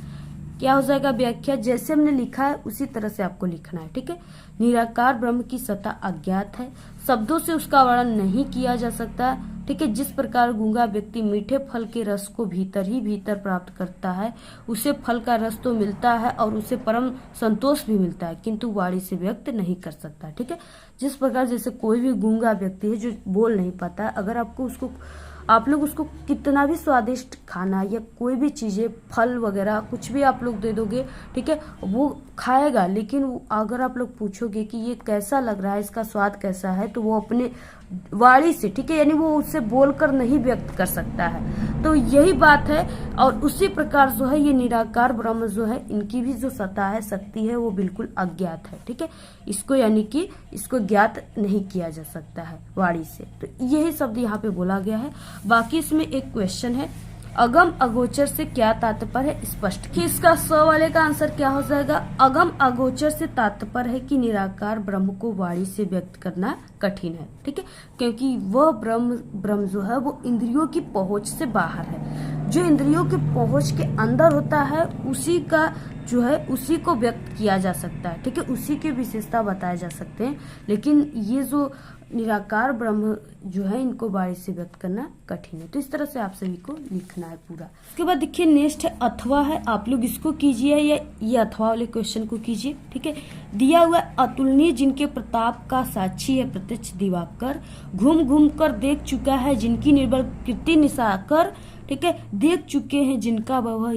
क्या हो जाएगा व्याख्या, जैसे हमने लिखा है उसी तरह से आपको लिखना है, ठीक है। निराकार ब्रह्म की सत्ता अज्ञात है, शब्दों से उसका वर्णन नहीं किया जा सकता, ठीक है। जिस प्रकार गूंगा व्यक्ति मीठे फल के रस को भीतर ही भीतर प्राप्त करता है, उसे फल का रस तो मिलता है और उसे परम संतोष भी मिलता है, किंतु वाणी से व्यक्त नहीं कर सकता, ठीक है। जिस प्रकार जैसे कोई भी गूंगा व्यक्ति है जो बोल नहीं पाता है, अगर आपको उसको आप लोग उसको कितना भी स्वादिष्ट खाना या कोई भी चीजें फल वगैरह कुछ भी आप लोग दे दोगे, ठीक है, वो खाएगा, लेकिन अगर आप लोग पूछोगे कि ये कैसा लग रहा है, इसका स्वाद कैसा है, तो वो अपने वाणी से, ठीक है, यानी वो उससे बोलकर नहीं व्यक्त कर सकता है। तो यही बात है। और उसी प्रकार जो है ये निराकार ब्रह्म जो है, इनकी भी जो सत्ता है, शक्ति है, वो बिल्कुल अज्ञात है, ठीक है। इसको यानी कि इसको ज्ञात नहीं किया जा सकता है वाणी से, तो यही शब्द यहाँ पे बोला गया है। बाकी इसमें एक क्वेश्चन है, अगम अगोचर से क्या तात्पर्य है स्पष्ट कि इसका स वाले का आंसर क्या हो जाएगा। अगम अगोचर से तात्पर्य है कि निराकार ब्रह्म को वाणी से व्यक्त करना कठिन है, ठीक है, क्योंकि वह ब्रह्म जो है वो इंद्रियों की पहुंच से बाहर है। जो इंद्रियों की पहुंच के अंदर होता है उसी का जो है उसी को व्यक्त किया जा सकता है, ठीक है, उसी की विशेषता बताए जा सकते हैं। लेकिन ये जो निराकार ब्रह्म जो है इनको वाणी से व्यक्त करना कठिन है। तो इस तरह से आप सभी को लिखना है पूरा। उसके बाद देखिए नेक्स्ट है अथवा है, आप लोग इसको कीजिए या ये अथवा वाले क्वेश्चन को कीजिए, ठीक है। दिया हुआ अतुलनीय जिनके प्रताप का साक्षी है प्रत्यक्ष दिवाकर, घूम घूम कर देख चुका है जिनकी निर्बल कीर्ति निशाकर, ठीक है, देख चुके हैं जिनका वह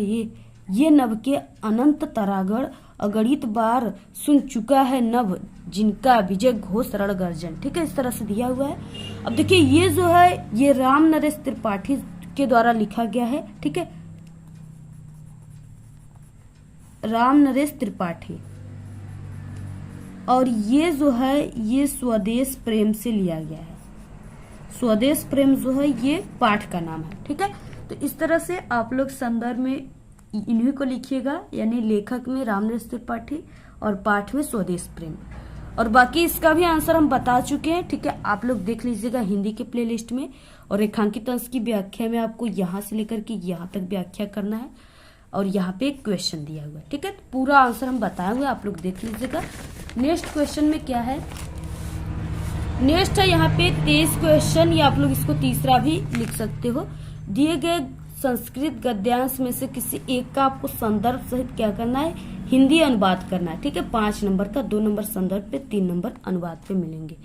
ये नभ के अनंत तरागढ़, अगणित बार सुन चुका है नभ जिनका विजय घोष रण गर्जन, ठीक है, इस तरह से दिया हुआ है। अब देखिए ये जो है ये राम नरेश त्रिपाठी के द्वारा लिखा गया है, ठीक है, राम नरेश त्रिपाठी, और ये जो है ये स्वदेश प्रेम से लिया गया है। स्वदेश प्रेम जो है ये पाठ का नाम है, ठीक है। तो इस तरह से आप लोग संदर्भ में इन्हीं को लिखिएगा, यानी लेखक में राम नरेश त्रिपाठी और पाठ में स्वदेश प्रेम। और बाकी इसका भी आंसर हम बता चुके हैं, ठीक है, आप लोग देख लीजिएगा हिंदी के प्लेलिस्ट में। और रेखांकित अंश की व्याख्या में आपको यहाँ से लेकर के यहाँ तक व्याख्या करना है, और यहाँ पे एक क्वेश्चन दिया हुआ है, ठीक है। पूरा आंसर हम बताए हुए, आप लोग देख लीजिएगा। नेक्स्ट क्वेश्चन में क्या है, नेक्स्ट है यहाँ पे 23 क्वेश्चन, या आप लोग इसको तीसरा भी लिख सकते हो। दिए गए संस्कृत गद्यांश में से किसी एक का आपको संदर्भ सहित क्या करना है, हिंदी अनुवाद करना है। ठीक है, 5 नंबर का, 2 नंबर संदर्भ पे, 3 नंबर अनुवाद पे मिलेंगे।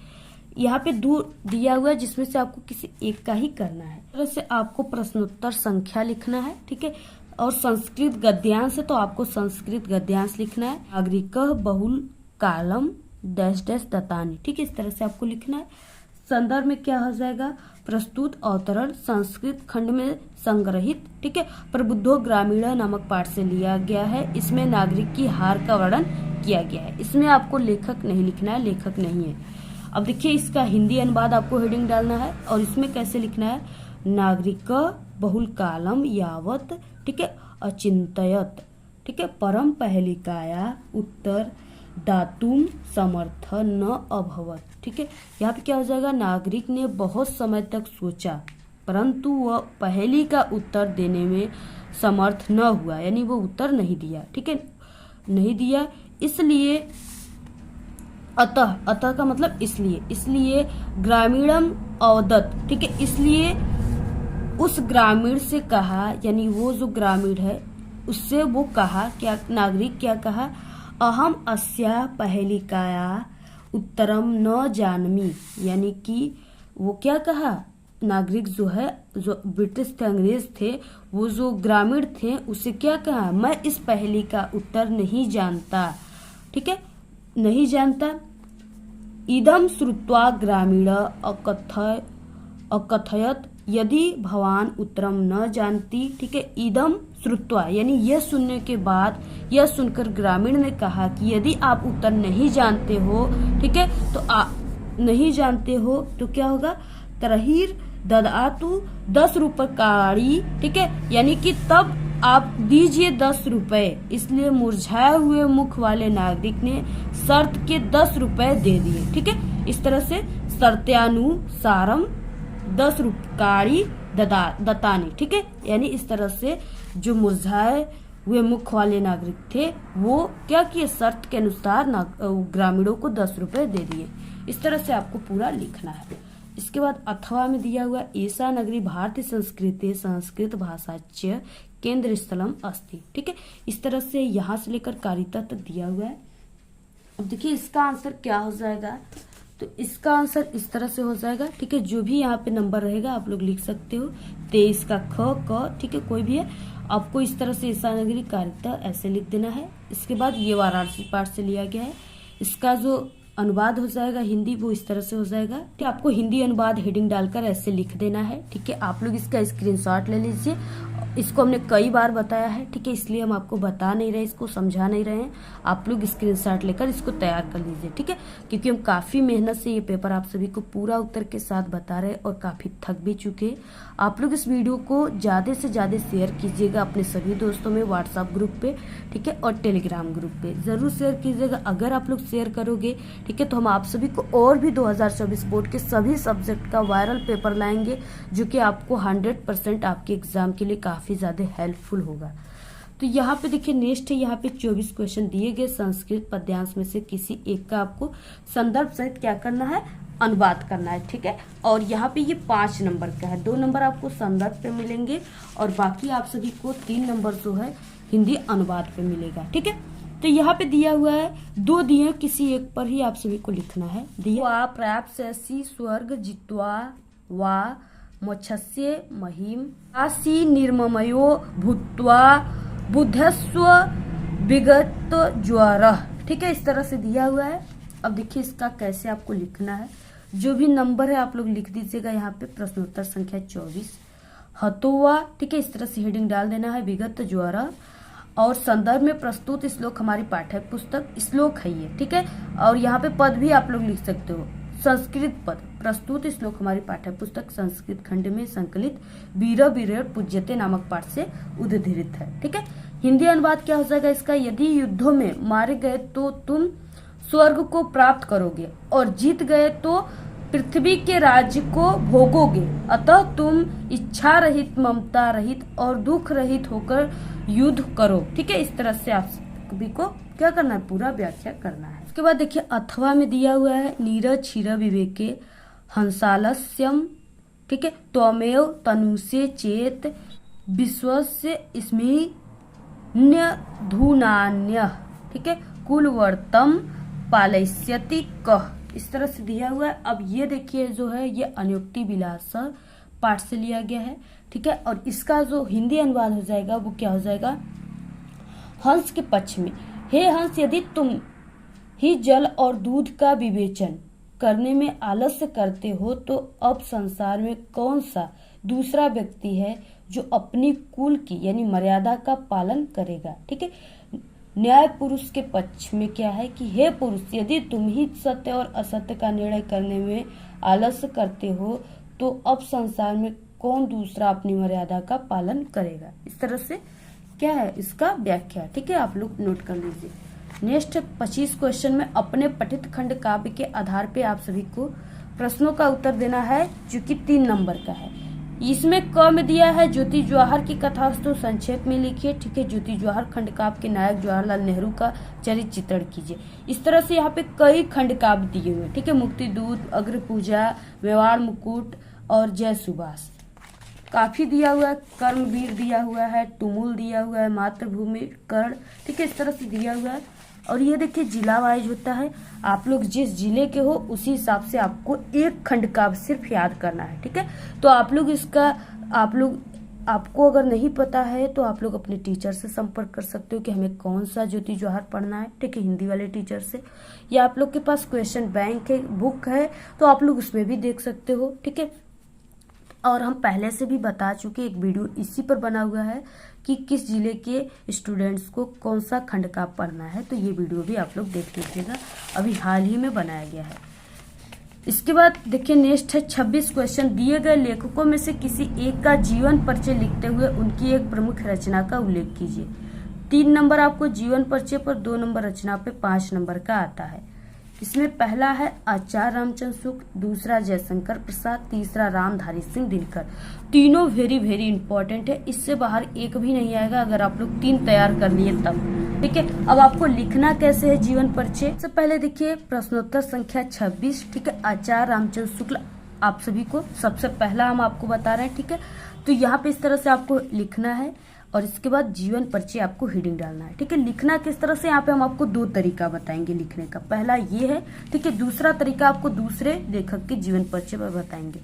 यहाँ पे दिया हुआ है जिसमें से आपको किसी एक का ही करना है। इस तरह से आपको प्रश्नोत्तर संख्या लिखना है। ठीक है, और संस्कृत गद्यांश है तो आपको संस्कृत गद्यांश लिखना है। नागरिक बहुल कालम डैश डैश दत्तानी। ठीक है, इस तरह से आपको लिखना है। संदर्भ में क्या हो जाएगा, प्रस्तुत अवतरण संस्कृत खंड में संग्रहित। ठीक है, प्रबुद्धो ग्रामीण नामक पाठ से लिया गया है। इसमें नागरिक की हार का वर्णन किया गया है। इसमें आपको लेखक नहीं लिखना है, लेखक नहीं है। अब देखिए इसका हिंदी अनुवाद आपको हेडिंग डालना है, और इसमें कैसे लिखना है, नागरिक बहुल कालम यावत, ठीक है, अचिंतयत, ठीक है, परम पहलिकाया उत्तर दातुम समर्थ न अभवत। ठीक है, यहाँ पे क्या हो जाएगा, नागरिक ने बहुत समय तक सोचा परंतु वह पहली का उत्तर देने में समर्थ न हुआ, यानी वो उत्तर नहीं दिया। ठीक है, नहीं दिया, इसलिए अतः का मतलब इसलिए ग्रामीणम अवदत। ठीक है, इसलिए उस ग्रामीण से कहा, यानी वो जो ग्रामीण है उससे वो कहा, क्या नागरिक क्या कहा, अहम अस्या पहलिकाया उत्तरम न जानमी, यानी कि वो क्या कहा, नागरिक जो है, जो ब्रिटिश थे, अंग्रेज थे, वो जो ग्रामीण थे उससे क्या कहा, मैं इस पहेली का उत्तर नहीं जानता। ठीक है, नहीं जानता। इदम श्रुत्वा ग्रामीण अकथयत यदि भवान उत्तरम न जानती। ठीक है, इदम श्रुत्वा यानी यह सुनने के बाद, यह सुनकर ग्रामीण ने कहा कि यदि आप उत्तर नहीं जानते हो, ठीक है, तो नहीं जानते हो तो क्या होगा, तरहीर ददातु 10 रुपये काड़ी। ठीक है, यानी कि तब आप दीजिए 10 रुपए। इसलिए मुरझाए हुए मुख वाले नागरिक ने शर्त के 10 रुपए दे दिए। ठीक है, इस तरह से शर्त्यानुसारम 10 रुपये दत्तानी। ठीक है, यानी इस तरह से जो मुरझाए हुए मुख वाले नागरिक थे वो क्या किए, शर्त के अनुसार ग्रामीणों को 10 रुपए दे दिए। इस तरह से आपको पूरा लिखना है। इसके बाद अथवा में दिया हुआ ऐसा नगरी भारतीय संस्कृति संस्कृत भाषाच्य केंद्र स्थलम अस्ति। ठीक है, इस तरह से यहाँ से लेकर कारिता तक दिया हुआ है। अब देखिए इसका आंसर क्या हो जाएगा, तो इसका आंसर इस तरह से हो जाएगा। ठीक है, जो भी यहाँ पे नंबर रहेगा आप लोग लिख सकते हो। 23 का ख क, ठीक है, कोई भी है, आपको इस तरह से ईसा नगरी कारिता ऐसे लिख देना है। इसके बाद ये वाराणसी पाठ से लिया गया है, इसका जो अनुवाद हो जाएगा हिंदी वो इस तरह से हो जाएगा। ठीक, आपको हिंदी अनुवाद हेडिंग डालकर ऐसे लिख देना है। ठीक है, आप लोग इसका स्क्रीनशॉट ले लीजिए। इसको हमने कई बार बताया है, ठीक है, इसलिए हम आपको बता नहीं रहे, इसको समझा नहीं रहे हैं। आप लोग स्क्रीनशॉट लेकर इसको तैयार कर लीजिए। ठीक है, क्योंकि हम काफी मेहनत से ये पेपर आप सभी को पूरा उत्तर के साथ बता रहे हैं और काफी थक भी चुके। आप लोग इस वीडियो को ज्यादा से ज्यादा शेयर कीजिएगा अपने सभी दोस्तों में, व्हाट्सएप ग्रुप पे, ठीक है, और टेलीग्राम ग्रुप पे जरूर शेयर कीजिएगा। अगर आप लोग शेयर करोगे, ठीक है, तो हम आप सभी को और भी 2024 बोर्ड के सभी सब्जेक्ट का वायरल पेपर लाएंगे जो कि आपको 100% आपके एग्जाम के लिए काफी ज्यादा हेल्पफुल होगा। तो यहाँ पे देखिए नेक्स्ट है, यहाँ पे 24 क्वेश्चन दिए गए संस्कृत पद्यांश में से किसी एक का आपको संदर्भ सहित क्या करना है, अनुवाद करना है। ठीक है, और यहाँ पे ये 5 नंबर का है, 2 नंबर आपको संदर्भ पे मिलेंगे और बाकी आप सभी को 3 नंबर जो है हिंदी अनुवाद पे मिलेगा। ठीक है, तो यहाँ पे दिया हुआ है 2 दिए, किसी एक पर ही आप सभी को लिखना है। दिया प्राप्त स्वर्ग जित्वा वा मोक्षस्य महिम आसी निर्ममयो भूत्वा बुद्धस्व विगत ज्वर। ठीक है, इस तरह से दिया हुआ है। अब देखिए इसका कैसे आपको लिखना है, जो भी नंबर है आप लोग लिख दीजिएगा। यहाँ पे प्रश्नोत्तर संख्या 24 हतोवा। ठीक है, इस तरह से हेडिंग डाल देना है, विगत ज्वर। और संदर्भ में प्रस्तुत श्लोक हमारी पाठ्य पुस्तक श्लोक है ये। ठीक है, और यहाँ पे पद भी आप लोग लिख सकते हो, संस्कृत पद। प्रस्तुत श्लोक हमारी पाठ्य पुस्तक संस्कृत खंड में संकलित वीर वीर पूज्यते नामक पाठ से उद्धृत है। ठीक है, हिंदी अनुवाद क्या हो जाएगा इसका, यदि युद्धों में मारे गए तो तुम स्वर्ग को प्राप्त करोगे और जीत गए तो पृथ्वी के राज्य को भोगोगे। अतः तुम इच्छा रहित, ममता रहित और दुख रहित होकर युद्ध करो। ठीक है, इस तरह से आप सभी को क्या करना है, पूरा व्याख्या करना है। इसके बाद देखिए अथवा में दिया हुआ है नीरज क्षीर विवेके हंसालस्यम, ठीक है, त्वमेव तनुषे चेत विश्वस्य स्मिन्यधुनान्य, ठीक है, कुलवर्तम पालयिष्यति कः, इस तरह से दिया हुआ है। अब ये देखिए जो है ये अनुक्ति विलास पाठ से लिया गया है, ठीक है, और इसका जो हिंदी अनुवाद हो जाएगा वो क्या हो जाएगा, हंस के पक्ष में, हे हंस यदि तुम ही जल और दूध का विवेचन करने में आलस्य करते हो तो अब संसार में कौन सा दूसरा व्यक्ति है जो अपनी कुल की यानी मर्यादा का पालन करेगा, ठीक है। न्याय पुरुष के पक्ष में क्या है कि हे पुरुष यदि तुम ही सत्य और असत्य का निर्णय करने में आलस्य करते हो तो अब संसार में कौन दूसरा अपनी मर्यादा का पालन करेगा। इस तरह से क्या है इसका व्याख्या, ठीक है, आप लोग नोट कर लीजिए। नेक्स्ट 25 क्वेश्चन में अपने पठित खंड काव्य के आधार पे आप सभी को प्रश्नों का उत्तर देना है जो कि 3 नंबर का है। इसमें क में दिया है ज्योति जवाहर की कथावस्तु संक्षेप में लिखिए, ठीक है, ज्योति जवाहर खंड काव्य के नायक जवाहरलाल नेहरू का चरित्र चित्रण कीजिए। इस तरह से यहाँ पे कई खंड काव्य दिए हुए, ठीक है, मुक्ति दूत, अग्र पूजा, मेवाड़ मुकुट और जय सुभाष काफी दिया हुआ है, कर्मवीर दिया हुआ है, तुमुल दिया हुआ है, मातृभूमि, कर्ण, ठीक है, इस तरह से दिया हुआ है। और ये देखिए जिला वाइज होता है, आप लोग जिस जिले के हो उसी हिसाब से आपको एक खंड काव्य सिर्फ याद करना है, ठीक है। तो आप लोग इसका आपको अगर नहीं पता है तो आप लोग अपने टीचर से संपर्क कर सकते हो कि हमें कौन सा ज्योति जवाहर पढ़ना है, ठीक है, हिंदी वाले टीचर से, या आप लोग के पास क्वेश्चन बैंक है, बुक है तो आप लोग उसमें भी देख सकते हो, ठीक है। और हम पहले से भी बता चुके, एक वीडियो इसी पर बना हुआ है कि किस जिले के स्टूडेंट्स को कौन सा खंड काव्य पढ़ना है, तो ये वीडियो भी आप लोग देख लीजिएगा, अभी हाल ही में बनाया गया है। इसके बाद देखिए नेक्स्ट है 26 क्वेश्चन, दिए गए लेखकों में से किसी एक का जीवन परिचय लिखते हुए उनकी एक प्रमुख रचना का उल्लेख कीजिए। 3 नंबर आपको जीवन परिचय पर, 2 नंबर रचना पे, 5 नंबर का आता है। इसमें पहला है आचार्य रामचंद्र शुक्ल, दूसरा जयशंकर प्रसाद, तीसरा रामधारी सिंह दिनकर। तीनों वेरी वेरी इंपॉर्टेंट है, इससे बाहर एक भी नहीं आएगा अगर आप लोग 3 तैयार कर लिए तब, ठीक है। अब आपको लिखना कैसे है जीवन परिचय, सबसे पहले देखिए प्रश्नोत्तर संख्या 26, ठीक है, आचार्य रामचंद्र शुक्ल आप सभी को सबसे पहला हम आपको बता रहे हैं, ठीक है। तो यहाँ पे इस तरह से आपको लिखना है और इसके बाद जीवन परिचय आपको हेडिंग डालना है, ठीक है। लिखना किस तरह से, यहाँ पे हम आपको 2 तरीका बताएंगे लिखने का, पहला ये है, ठीक है, दूसरा तरीका आपको दूसरे लेखक के जीवन परिचय पर बताएंगे।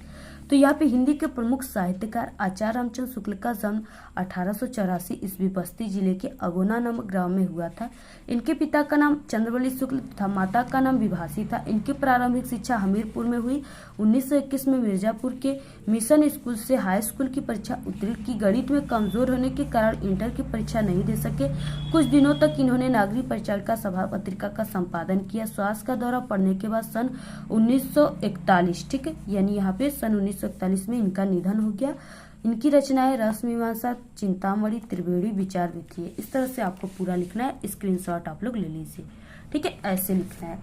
तो यहाँ पे हिंदी के प्रमुख साहित्यकार आचार्य रामचंद्र शुक्ल का जन्म 1884 ईस्वी बस्ती जिले के अगोना नामक गांव में हुआ था। इनके पिता का नाम चंद्रवली शुक्ल तथा माता का नाम विभासी था। इनकी प्रारंभिक शिक्षा हमीरपुर में हुई। 1921 में मिर्जापुर के मिशन स्कूल से हाई स्कूल की परीक्षा उत्तीर्ण की। गणित में कमजोर होने के कारण इंटर की परीक्षा नहीं दे सके। कुछ दिनों तक इन्होंने नागरिक परिचालिका सभा पत्रिका का संपादन किया। श्वास का दौरा पड़ने के बाद सन 1941, ठीक है, यानी यहाँ पे सन 1941 में इनका निधन हो गया। इनकी रचनाएं रस मीमांसा, चिंतामणि, त्रिवेणी, विचार विधि है। इस तरह से आपको पूरा लिखना है, स्क्रीनशॉट आप लोग ले लीजिए, ठीक है, ऐसे लिखना है।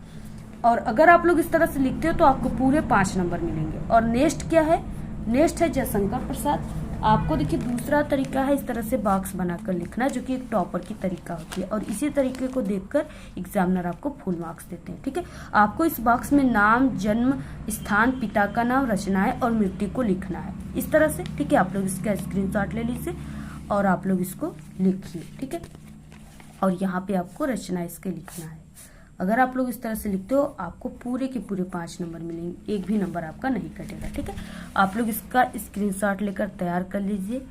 और अगर आप लोग इस तरह से लिखते हो तो आपको पूरे 5 नंबर मिलेंगे। और नेक्स्ट क्या है, नेक्स्ट है जयशंकर प्रसाद। आपको देखिए दूसरा तरीका है इस तरह से बॉक्स बनाकर लिखना, जो कि एक टॉपर की तरीका होती है, और इसी तरीके को देखकर एग्जामिनर आपको फुल मार्क्स देते हैं, ठीक है। आपको इस बॉक्स में नाम, जन्म स्थान, पिता का नाम, रचनाएं और मृत्यु को लिखना है इस तरह से, ठीक है। आप लोग इसका स्क्रीनशॉट ले लीजिए और आप लोग इसको लिखिए, ठीक है। और यहाँ पे आपको रचना इसके लिखना है। अगर आप लोग इस तरह से लिखते हो आपको पूरे के पूरे 5 नंबर मिलेंगे, एक भी नंबर आपका नहीं कटेगा, ठीक है। आप लोग इसका स्क्रीनशॉट लेकर तैयार कर लीजिए।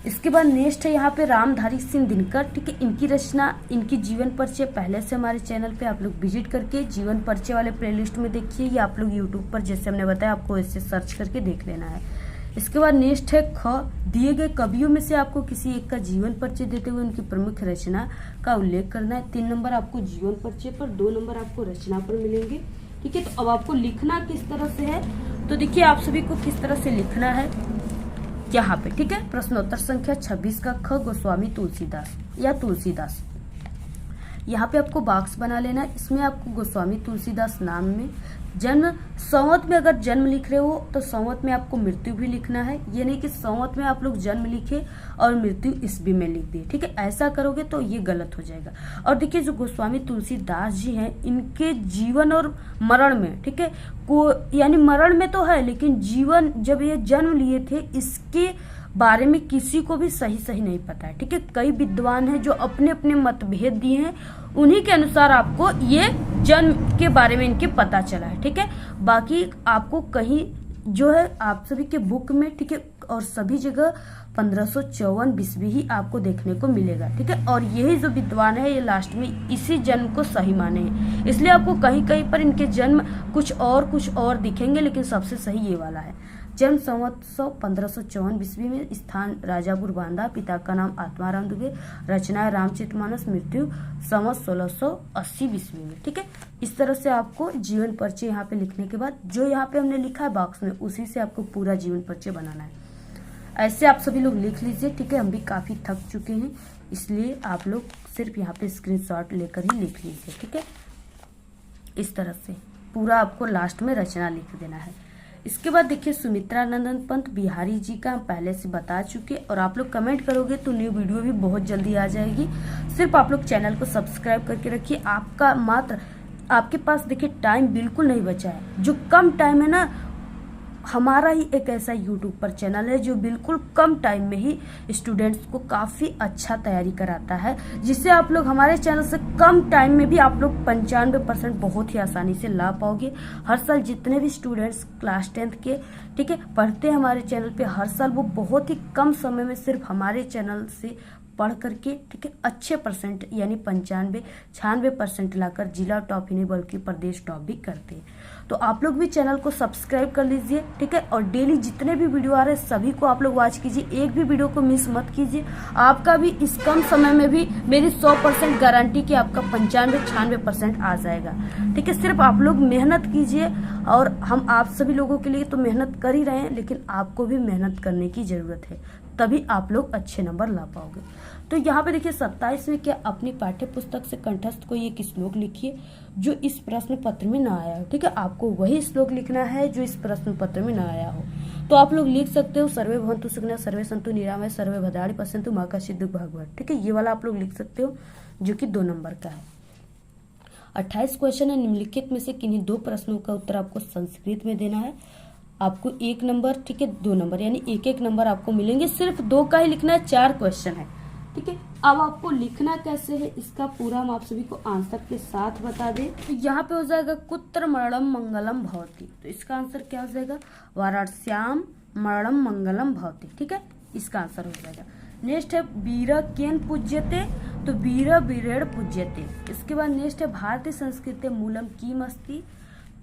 इसके बाद नेक्स्ट है यहाँ पे रामधारी सिंह दिनकर, ठीक है। इनकी रचना, इनकी जीवन परिचय पहले से हमारे चैनल पे आप लोग विजिट करके जीवन परिचय वाले प्लेलिस्ट में देखिए, या आप लोग यूट्यूब पर जैसे हमने बताया आपको ऐसे सर्च करके देख लेना है। इसके बाद नेक्स्ट है ख, दिए गए कवियों में से आपको किसी एक का जीवन परिचय देते हुए उनकी प्रमुख रचना का उल्लेख करना है। 3 नंबर आपको जीवन परिचय पर, 2 नंबर आपको रचना पर मिलेंगे, ठीक है। तो अब आपको लिखना किस तरह से है, तो देखिए आप सभी को किस तरह से लिखना है यहाँ पे, ठीक है। प्रश्नोत्तर संख्या 26 का ख, गोस्वामी तुलसीदास या तुलसीदास। यहाँ पे आपको बॉक्स बना लेना है। इसमें आपको गोस्वामी तुलसीदास नाम में जन्म संवत में अगर जन्म लिख रहे हो तो संवत में आपको मृत्यु भी लिखना है। ये नहीं कि संवत में आप लोग जन्म लिखे और मृत्यु ईस्वी में लिख दिए, ठीक है, ऐसा करोगे तो ये गलत हो जाएगा। और देखिए जो गोस्वामी तुलसीदास जी हैं, इनके जीवन और मरण में, ठीक है, को यानी मरण में तो है लेकिन जीवन जब ये जन्म लिए थे इसके बारे में किसी को भी सही नहीं पता है, ठीक है। कई विद्वान हैं जो अपने अपने मतभेद दिए हैं, उन्हीं के अनुसार आपको ये जन्म के बारे में इनके पता चला है, ठीक है। बाकी आपको कहीं जो है आप सभी के बुक में, ठीक है, और सभी जगह 1554 ईस्वी ही आपको देखने को मिलेगा, ठीक है। और यही जो विद्वान है ये लास्ट में इसी जन्म को सही माने हैं, इसलिए आपको कहीं कहीं पर इनके जन्म कुछ और दिखेंगे, लेकिन सबसे सही ये वाला है। जन्म संवत 1554 ईस्वी में, स्थान राजापुर बांदा, पिता का नाम आत्माराम दुबे, रचना रामचरितमानस, मृत्यु संवत 1680 ईस्वी में, ठीक है। इस तरह से आपको जीवन परिचय यहाँ पे लिखने के बाद जो यहाँ पे हमने लिखा है बॉक्स में, उसी से आपको पूरा जीवन परिचय बनाना है। ऐसे आप सभी लोग लिख लीजिए, ठीक है। हम भी काफी थक चुके हैं, इसलिए आप लोग सिर्फ यहाँ पे स्क्रीनशॉट लेकर ही लिख लीजिए, ठीक है। इस तरह से पूरा आपको लास्ट में रचना लिख देना है। इसके बाद देखिए सुमित्रा नंदन पंत बिहारी जी का पहले से बता चुके, और आप लोग कमेंट करोगे तो न्यू वीडियो भी बहुत जल्दी आ जाएगी। सिर्फ आप लोग चैनल को सब्सक्राइब करके रखिए। आपका मात्र आपके पास देखिए टाइम बिल्कुल नहीं बचा है। जो कम टाइम है ना, हमारा ही एक ऐसा यूट्यूब पर चैनल है जो बिल्कुल कम टाइम में ही स्टूडेंट्स को काफी अच्छा तैयारी कराता है, जिससे आप लोग हमारे चैनल से कम टाइम में भी आप लोग 95% बहुत ही आसानी से ला पाओगे। हर साल जितने भी स्टूडेंट्स क्लास 10th के, ठीक है, पढ़ते हैं हमारे चैनल पे, हर साल वो बहुत ही कम समय में सिर्फ हमारे चैनल से पढ़ करके, ठीक है, अच्छे परसेंट यानी 95-96% लाकर जिला टॉप ही नहीं बल्कि प्रदेश टॉप भी करते हैं। तो आप लोग भी चैनल को सब्सक्राइब कर लीजिए, ठीक है। और डेली जितने भी वीडियो आ रहे हैं सभी को आप लोग वॉच कीजिए, एक भी वीडियो को मिस मत कीजिए। आपका भी इस कम समय में भी मेरी 100% गारंटी कि आपका 95-96% आ जाएगा, ठीक है। सिर्फ आप लोग मेहनत कीजिए, और हम आप सभी लोगों के लिए तो मेहनत कर ही रहे हैं, लेकिन आपको भी मेहनत करने की जरूरत है, तभी आप लोग अच्छे नंबर ला पाओगे। तो यहाँ पे देखिए 27 में क्या अपनी पाठ्य पुस्तक से कंठस्थ कोई एक श्लोक लिखिए जो इस प्रश्न पत्र में ना आया हो, ठीक है। आपको वही श्लोक लिखना है जो इस प्रश्न पत्र में ना आया हो। तो आप लोग लिख सकते हो सर्वे भवन्तु सुखिनः, सर्वे सन्तु निरामय, सर्वे भद्राणि पश्यन्तु मा कश्चित् दुःखं भाग्भवेत्, ठीक है। ये वाला आप लोग लिख सकते हो जो कि 2 नंबर का है। 28 क्वेश्चन है। निम्नलिखित में से किन्हीं 2 प्रश्नों का उत्तर आपको संस्कृत में देना है। आपको 1 नंबर, ठीक है, 2 नंबर यानी 1-1 नंबर आपको मिलेंगे। सिर्फ 2 का ही लिखना है, 4 क्वेश्चन है, ठीक है। अब आपको लिखना कैसे है इसका पूरा हम आप सभी को आंसर के साथ बता दें। तो यहाँ पे हो जाएगा कुत्र मरणम मंगलम भवति, तो इसका आंसर क्या हो जाएगा, वाराणस्याम मरणम मंगलम भवति, ठीक है, इसका आंसर हो जाएगा। नेक्स्ट है वीर केन पूज्यते, तो वीर वीरेण पूज्यते। इसके बाद नेक्स्ट है भारतीय संस्कृति मूलम किम अस्ति,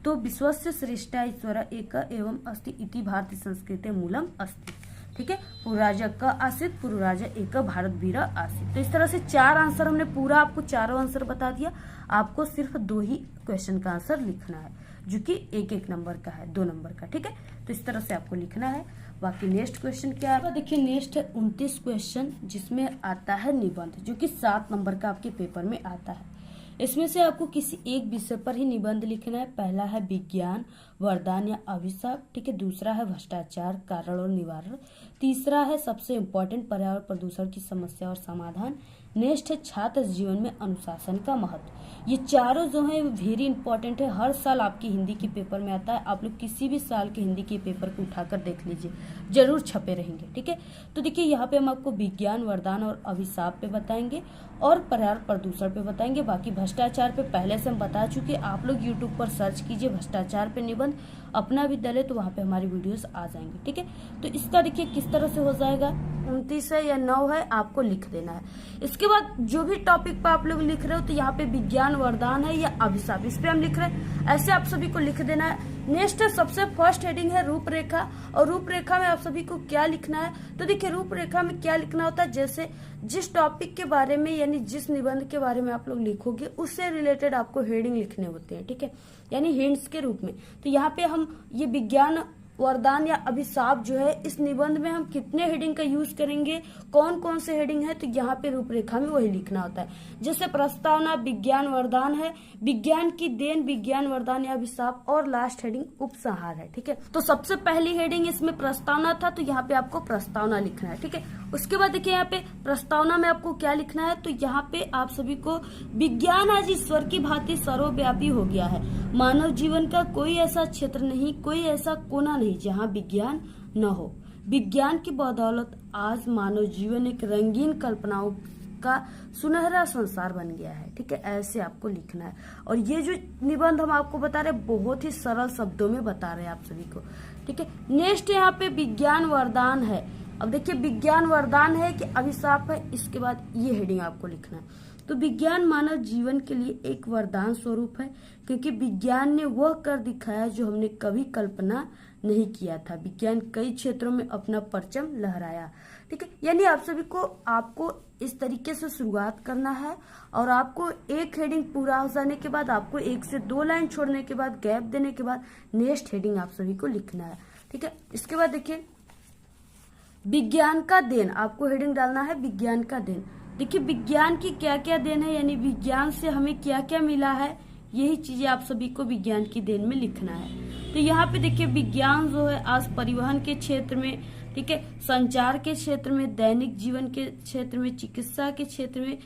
तो विश्वस्य श्रेष्ठा ईश्वर एक एवं अस्ति इति भारतीय संस्कृति मूलम अस्ति, ठीक है। पूर्व राजा का आसित, पूर्व राजा एक भारत वीर आसित। तो इस तरह से 4 आंसर हमने पूरा आपको चारों आंसर बता दिया। आपको सिर्फ 2 ही क्वेश्चन का आंसर लिखना है जो कि 1-1 नंबर का है, 2 नंबर का, ठीक है। तो इस तरह से आपको लिखना है। बाकी नेक्स्ट क्वेश्चन क्या है, देखिए नेक्स्ट है 29 क्वेश्चन, जिसमें आता है निबंध, जो कि 7 नंबर का आपके पेपर में आता है। इसमें से आपको किसी एक विषय पर ही निबंध लिखना है। पहला है विज्ञान, वरदान या अभिशाप, ठीक है। दूसरा है भ्रष्टाचार, कारण और निवारण। तीसरा है सबसे इम्पोर्टेंट पर्यावरण प्रदूषण की समस्या और समाधान। नेक्स्ट है छात्र जीवन में अनुशासन का महत्व। ये चारों जो है वेरी इंपॉर्टेंट है, हर साल आपकी हिंदी के पेपर में आता है। आप लोग किसी भी साल के हिंदी के पेपर को उठाकर देख लीजिए, जरूर छपे रहेंगे, ठीक है। तो देखिए यहाँ पे हम आपको विज्ञान, वरदान और अभिशाप पे बताएंगे, और पर्यावरण प्रदूषण पे बताएंगे। बाकी भ्रष्टाचार पे पहले से हम बता चुके। आप लोग यूट्यूब पर सर्च कीजिए भ्रष्टाचार पे निबंध अपना विद्यालय, तो वहाँ पे हमारी वीडियोस आ जाएंगे, ठीक है। तो इसका देखिए किस तरह से हो जाएगा, 29 है या 9 है, आपको लिख देना है। इसके बाद जो भी टॉपिक पे आप लोग लिख रहे हो, तो यहाँ पे विज्ञान, वरदान है या अभिशाप, इस पे हम लिख रहे हैं, ऐसे आप सभी को लिख देना है। नेक्स्ट है सबसे फर्स्ट हेडिंग है रूपरेखा, और रूपरेखा में आप सभी को क्या लिखना है, तो देखिए रूपरेखा में क्या लिखना होता है, जैसे जिस टॉपिक के बारे में यानी जिस निबंध के बारे में आप लोग लिखोगे उससे रिलेटेड आपको हेडिंग लिखने होते हैं, ठीक है, यानी हिंट्स के रूप में। तो यहाँ पे हम ये विज्ञान वरदान या अभिशाप जो है इस निबंध में हम कितने हेडिंग का यूज करेंगे, कौन कौन से हेडिंग है, तो यहाँ पे रूपरेखा में वही लिखना होता है। जैसे प्रस्तावना विज्ञान वरदान है, विज्ञान की देन विज्ञान वरदान या अभिशाप, और लास्ट हेडिंग उपसंहार है। ठीक है, तो सबसे पहली हेडिंग इसमें प्रस्तावना था, तो यहाँ पे आपको प्रस्तावना लिखना है। ठीक है, उसके बाद देखिए यहाँ पे प्रस्तावना में आपको क्या लिखना है, तो यहाँ पे आप सभी को विज्ञान आज ईश्वर की भांति सर्वव्यापी हो गया है। मानव जीवन का कोई ऐसा क्षेत्र नहीं, कोई ऐसा कोना नहीं जहाँ विज्ञान न हो। विज्ञान की बदौलत आज मानव जीवन एक रंगीन कल्पनाओं का सुनहरा संसार बन गया है। ठीक है, ऐसे आपको लिखना है। और ये जो निबंध हम आपको बता रहे हैं बहुत ही सरल शब्दों में बता रहे हैं आप सभी को। ठीक है, नेक्स्ट यहाँ पे विज्ञान वरदान है। अब देखिए विज्ञान वरदान है कि अभिशाप है, इसके बाद ये हेडिंग आपको लिखना है। तो विज्ञान मानव जीवन के लिए एक वरदान स्वरूप है, क्योंकि विज्ञान ने वह कर दिखाया जो हमने कभी कल्पना नहीं किया था। विज्ञान कई क्षेत्रों में अपना परचम लहराया। ठीक है, यानी आप सभी को आपको इस तरीके से शुरुआत करना है, और आपको एक हेडिंग पूरा हो जाने के बाद आपको 1 से 2 लाइन छोड़ने के बाद गैप देने के बाद नेक्स्ट हेडिंग आप सभी को लिखना है। ठीक है, इसके बाद देखिए विज्ञान का देन, आपको हेडिंग डालना है विज्ञान का देन। देखिए विज्ञान की क्या क्या देन है, यानी विज्ञान से हमें क्या क्या मिला है, यही चीजें आप सभी को विज्ञान की देन में लिखना है। तो यहाँ पे देखिए विज्ञान जो है आज परिवहन के क्षेत्र में, ठीक है, संचार के क्षेत्र में, दैनिक जीवन के क्षेत्र में, चिकित्सा के क्षेत्र में,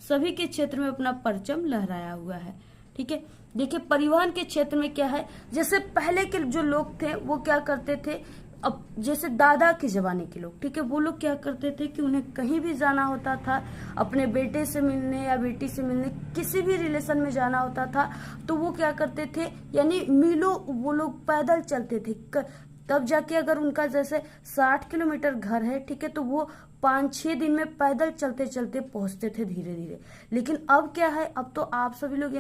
सभी के क्षेत्र में अपना परचम लहराया हुआ है। ठीक है, देखिए परिवहन के क्षेत्र में क्या है, जैसे पहले के जो लोग थे वो क्या करते थे, अब जैसे दादा के जमाने के लोग, ठीक है, वो लोग क्या करते थे कि उन्हें कहीं भी जाना होता था, अपने बेटे से मिलने या बेटी से मिलने, किसी भी रिलेशन में जाना होता था, तो वो क्या करते थे, यानी मीलों वो लोग पैदल चलते थे। तब जाके अगर उनका जैसे 60 किलोमीटर घर है, ठीक है, तो वो 5-6 दिन में पैदल चलते चलते पहुंचते थे धीरे धीरे। लेकिन अब क्या है, अब तो आप सभी लोग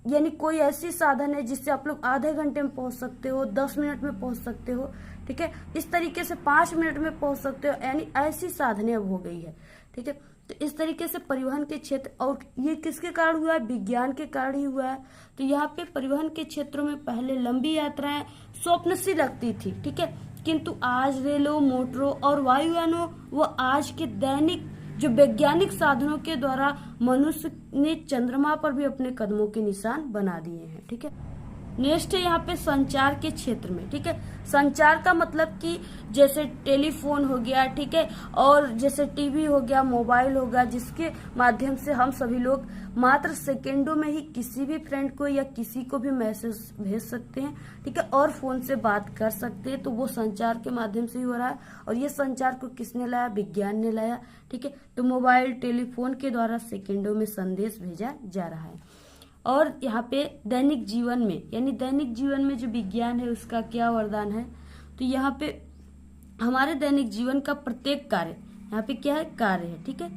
यानी कोई ऐसी साधन है जिससे आप लोग आधे घंटे में पहुंच सकते हो, 10 मिनट में पहुंच सकते हो। ठीक है, इस तरीके से 5 मिनट में पहुंच सकते हो, यानी ऐसी साधनें अब हो गई है। ठीक है, तो इस तरीके से परिवहन के क्षेत्र, और ये किसके कारण हुआ है, विज्ञान के कारण ही हुआ है। तो यहाँ पे परिवहन के क्षेत्रों में पहले लंबी यात्राएं स्वप्न सी लगती थी, ठीक है, किंतु आज रेलों, मोटरों और वायुयानों व आज के दैनिक जो वैज्ञानिक साधनों के द्वारा मनुष्य ने चंद्रमा पर भी अपने कदमों के निशान बना दिए हैं। ठीक है, नेक्स्ट है यहाँ पे संचार के क्षेत्र में। ठीक है, संचार का मतलब कि जैसे टेलीफोन हो गया, ठीक है, और जैसे टीवी हो गया, मोबाइल हो गया, जिसके माध्यम से हम सभी लोग मात्र सेकेंडों में ही किसी भी फ्रेंड को या किसी को भी मैसेज भेज सकते हैं। ठीक है, और फोन से बात कर सकते हैं, तो वो संचार के माध्यम से ही हो रहा है। और ये संचार को किसने लाया, विज्ञान ने लाया। ठीक है, तो मोबाइल टेलीफोन के द्वारा सेकेंडों में संदेश भेजा जा रहा है। और यहाँ पे दैनिक जीवन में, यानी दैनिक जीवन में जो विज्ञान है उसका क्या वरदान है, तो यहाँ पे हमारे दैनिक जीवन का प्रत्येक कार्य, यहाँ पे क्या है, कार्य है। ठीक है,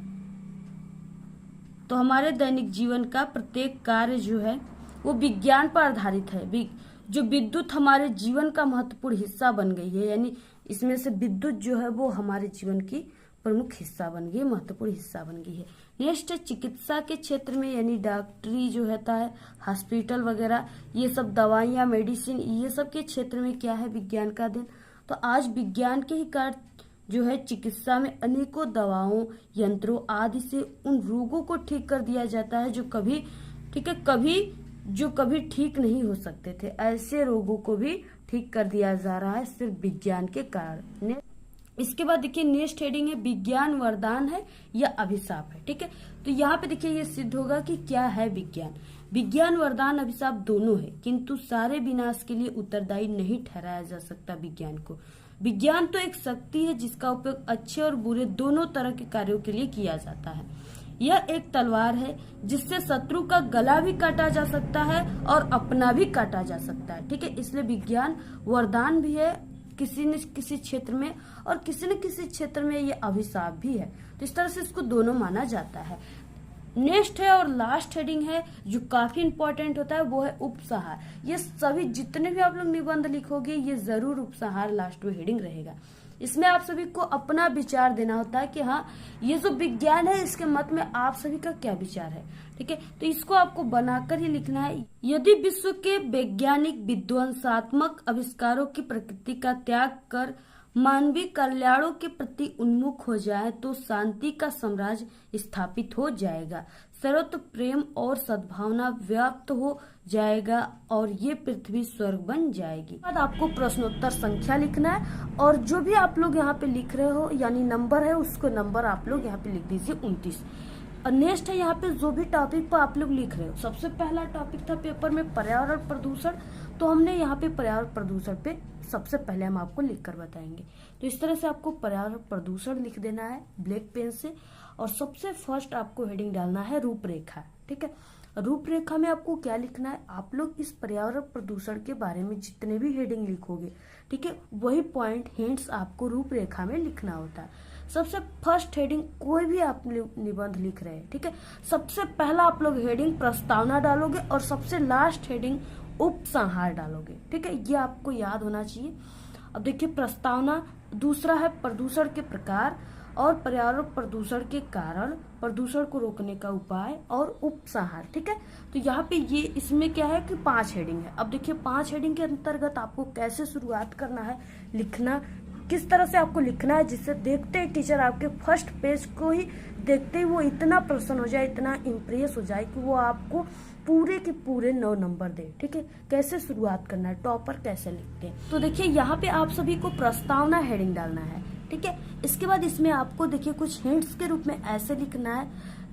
तो हमारे दैनिक जीवन का प्रत्येक कार्य जो है वो विज्ञान पर आधारित है। जो विद्युत हमारे जीवन का महत्वपूर्ण हिस्सा बन गई है, यानी इसमें से विद्युत जो है वो हमारे जीवन की प्रमुख हिस्सा बन गई, महत्वपूर्ण हिस्सा बन गई है। नेक्स्ट चिकित्सा के क्षेत्र में, यानी डॉक्टरी जो होता है, हॉस्पिटल वगैरह, ये सब दवाइयाँ, मेडिसिन, ये सब के क्षेत्र में क्या है, विज्ञान का दिन। तो आज विज्ञान के ही कारण जो है चिकित्सा में अनेकों दवाओं, यंत्रों आदि से उन रोगों को ठीक कर दिया जाता है जो कभी, ठीक है, कभी ठीक नहीं हो सकते थे। ऐसे रोगों को भी ठीक कर दिया जा रहा है सिर्फ विज्ञान के कारण। इसके बाद देखिए नेक्स्ट हेडिंग है विज्ञान वरदान है या अभिशाप है। ठीक है, तो यहाँ पे देखिए ये सिद्ध होगा कि क्या है विज्ञान। विज्ञान वरदान अभिशाप दोनों है, किंतु सारे विनाश के लिए उत्तरदायी नहीं ठहराया जा सकता विज्ञान को। विज्ञान तो एक शक्ति है जिसका उपयोग अच्छे और बुरे दोनों तरह के कार्यों के लिए किया जाता है। यह एक तलवार है जिससे शत्रु का गला भी काटा जा सकता है और अपना भी काटा जा सकता है। ठीक है, इसलिए विज्ञान वरदान भी है किसी न किसी क्षेत्र में, और किसी न किसी क्षेत्र में ये अभिशाप भी है। तो इस तरह से इसको दोनों माना जाता है। नेक्स्ट है और लास्ट हेडिंग है जो काफी इंपॉर्टेंट होता है, वो है उपसंहार। ये सभी जितने भी आप लोग निबंध लिखोगे ये जरूर उपसंहार लास्ट में हेडिंग रहेगा। इसमें आप सभी को अपना विचार देना होता है कि हाँ ये जो विज्ञान है इसके मत में आप सभी का क्या विचार है। ठीक है, तो इसको आपको बनाकर ही लिखना है। यदि विश्व के वैज्ञानिक विध्वंसात्मक आविष्कारों की प्रकृति का त्याग कर मानवीय कल्याणों के प्रति उन्मुख हो जाए तो शांति का साम्राज्य स्थापित हो जाएगा, सर्वत्र प्रेम और सद्भावना व्याप्त हो जाएगा और ये पृथ्वी स्वर्ग बन जाएगी। बाद आपको प्रश्नोत्तर संख्या लिखना है और जो भी आप लोग यहाँ पे लिख रहे हो यानी नंबर है उसको नंबर आप लोग यहाँ पे लिख दीजिए 29। और नेक्स्ट है यहाँ पे जो भी टॉपिक पर आप लोग लिख रहे हो। सबसे पहला टॉपिक था पेपर में पर्यावरण प्रदूषण, तो हमने यहाँ पे पर्यावरण प्रदूषण पे सबसे पहले हम आपको लिख कर बताएंगे। तो इस तरह से आपको पर्यावरण प्रदूषण लिख देना है ब्लैक पेन से और सबसे फर्स्ट आपको हेडिंग डालना है रूपरेखा। ठीक है, रूपरेखा में आपको क्या लिखना है, आप लोग इस पर्यावरण प्रदूषण के बारे में जितने भी हेडिंग लिखोगे, ठीक है, वही पॉइंट हिंट्स आपको रूपरेखा में लिखना होता है। सबसे फर्स्ट हेडिंग कोई भी आप निबंध लिख रहे हैं, ठीक है, सबसे पहला आप लोग हेडिंग प्रस्तावना डालोगे और सबसे लास्ट हेडिंग उपसंहार डालोगे। ठीक है, ये आपको याद होना चाहिए। अब देखिए प्रस्तावना, दूसरा है प्रदूषण के प्रकार और पर्यावरण प्रदूषण के कारण, प्रदूषण को रोकने का उपाय और उपसंहार। ठीक है, तो यहाँ पे ये इसमें क्या है कि 5 हेडिंग है। अब देखिए 5 हेडिंग के अंतर्गत आपको कैसे शुरुआत करना है, लिखना किस तरह से आपको लिखना है जिससे देखते ही टीचर आपके फर्स्ट पेज को ही देखते ही वो इतना प्रसन्न हो जाए, इतना इम्प्रेस हो जाए कि वो आपको पूरे के पूरे 9 नंबर दे। ठीक है, कैसे शुरुआत करना है, टॉपर कैसे लिखते हैं। तो देखिए यहाँ पे आप सभी को प्रस्तावना हेडिंग डालना है। ठीक है, इसके बाद इसमें आपको देखिए कुछ हिंट्स के रूप में ऐसे लिखना है,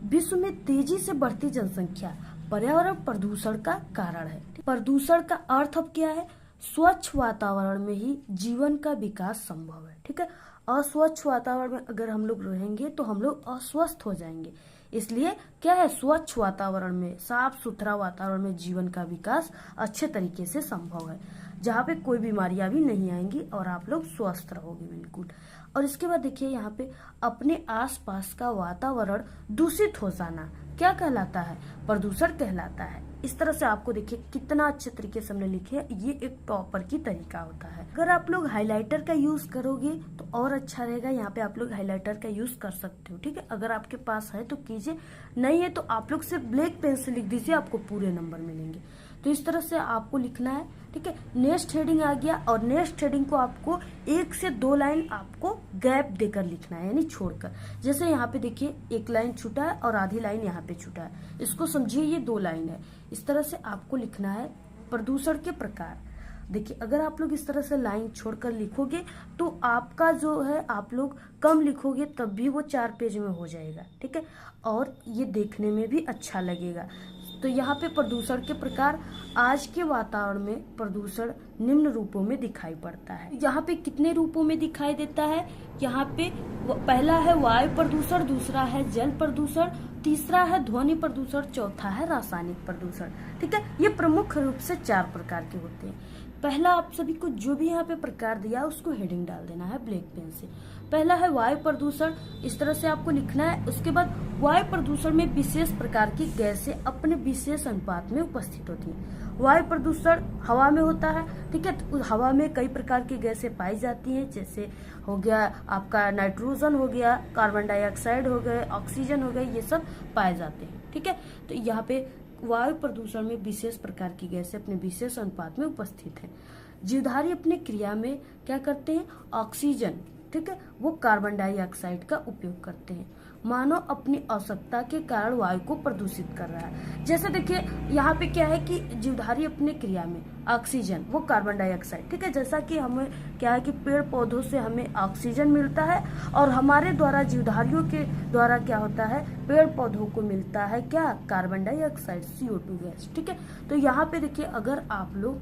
विश्व में तेजी से बढ़ती जनसंख्या पर्यावरण प्रदूषण का कारण है। प्रदूषण का अर्थ अब क्या है, स्वच्छ वातावरण में ही जीवन का विकास संभव है। ठीक है, अस्वच्छ वातावरण में अगर हम लोग रहेंगे तो हम लोग अस्वस्थ हो जाएंगे, इसलिए क्या है स्वच्छ वातावरण में, साफ सुथरा वातावरण में जीवन का विकास अच्छे तरीके से संभव है, जहाँ पे कोई बीमारियां भी नहीं आएंगी और आप लोग स्वस्थ रहोगे बिल्कुल। और इसके बाद देखिए यहाँ पे अपने आसपास का वातावरण दूषित हो जाना क्या कहलाता है, प्रदूषण कहलाता है। इस तरह से आपको देखिए कितना अच्छे तरीके से हमने लिखे है, ये एक टॉपर की तरीका होता है। अगर आप लोग हाइलाइटर का यूज करोगे तो और अच्छा रहेगा, यहाँ पे आप लोग हाइलाइटर का यूज कर सकते हो। ठीक है, अगर आपके पास है तो कीजिए, नहीं है तो आप लोग सिर्फ ब्लैक पेन से लिख दीजिए, आपको पूरे नंबर मिलेंगे। तो इस तरह से आपको लिखना है। ठीक है, नेक्स्ट हेडिंग आ गया और नेक्स्ट हेडिंग को आपको 1 से 2 लाइन आपको गैप देकर लिखना है, यानी छोड़कर। जैसे यहाँ पे देखिए 1 लाइन छूटा है और आधी लाइन यहाँ पे छूटा है, इसको समझिए ये 2 लाइन है। इस तरह से आपको लिखना है प्रदूषण के प्रकार। देखिए अगर आप लोग इस तरह से लाइन छोड़कर लिखोगे तो आपका जो है आप लोग कम लिखोगे तब भी वो 4 पेज में हो जाएगा। ठीक है, और ये देखने में भी अच्छा लगेगा। तो यहाँ पे प्रदूषण के प्रकार, आज के वातावरण में प्रदूषण निम्न रूपों में दिखाई पड़ता है। यहाँ पे कितने रूपों में दिखाई देता है, यहाँ पे पहला है वायु प्रदूषण, दूसरा है जल प्रदूषण, तीसरा है ध्वनि प्रदूषण, चौथा है रासायनिक प्रदूषण। ठीक है, ये प्रमुख रूप से 4 प्रकार के होते हैं। पहला आप सभी को जो भी यहाँ पे प्रकार दिया उसको हेडिंग डाल देना है ब्लैक पेन से। पहला है वायु प्रदूषण, इस तरह से आपको लिखना है। उसके बाद वायु प्रदूषण में विशेष प्रकार की गैसें अपने विशेष अनुपात में उपस्थित होती हैं। वायु प्रदूषण हवा में होता है। ठीक है, तो हवा में कई प्रकार की गैसें पाई जाती हैं, जैसे हो गया आपका नाइट्रोजन हो गया, कार्बन डाइऑक्साइड हो गए, ऑक्सीजन हो गए, ये सब पाए जाते हैं। ठीक है, तो यहाँ पे वायु प्रदूषण में विशेष प्रकार की गैसें अपने विशेष अनुपात में उपस्थित हैं। जीवधारी अपने क्रिया में क्या करते हैं, ऑक्सीजन, ठीक है, वो कार्बन डाइऑक्साइड का उपयोग करते हैं। मानव अपनी आवश्यकता के कारण वायु को प्रदूषित कर रहा है। जैसे देखिए यहाँ पे क्या है कि जीवधारी अपने क्रिया में ऑक्सीजन, वो कार्बन डाइऑक्साइड, ठीक है, जैसा कि हमें क्या है कि पेड़ पौधों से हमें ऑक्सीजन मिलता है और हमारे द्वारा जीवधारियों के द्वारा क्या होता है, पेड़ पौधों को मिलता है क्या, कार्बन डाइऑक्साइड, CO2 गैस। ठीक है, तो यहाँ पे देखिए अगर आप लोग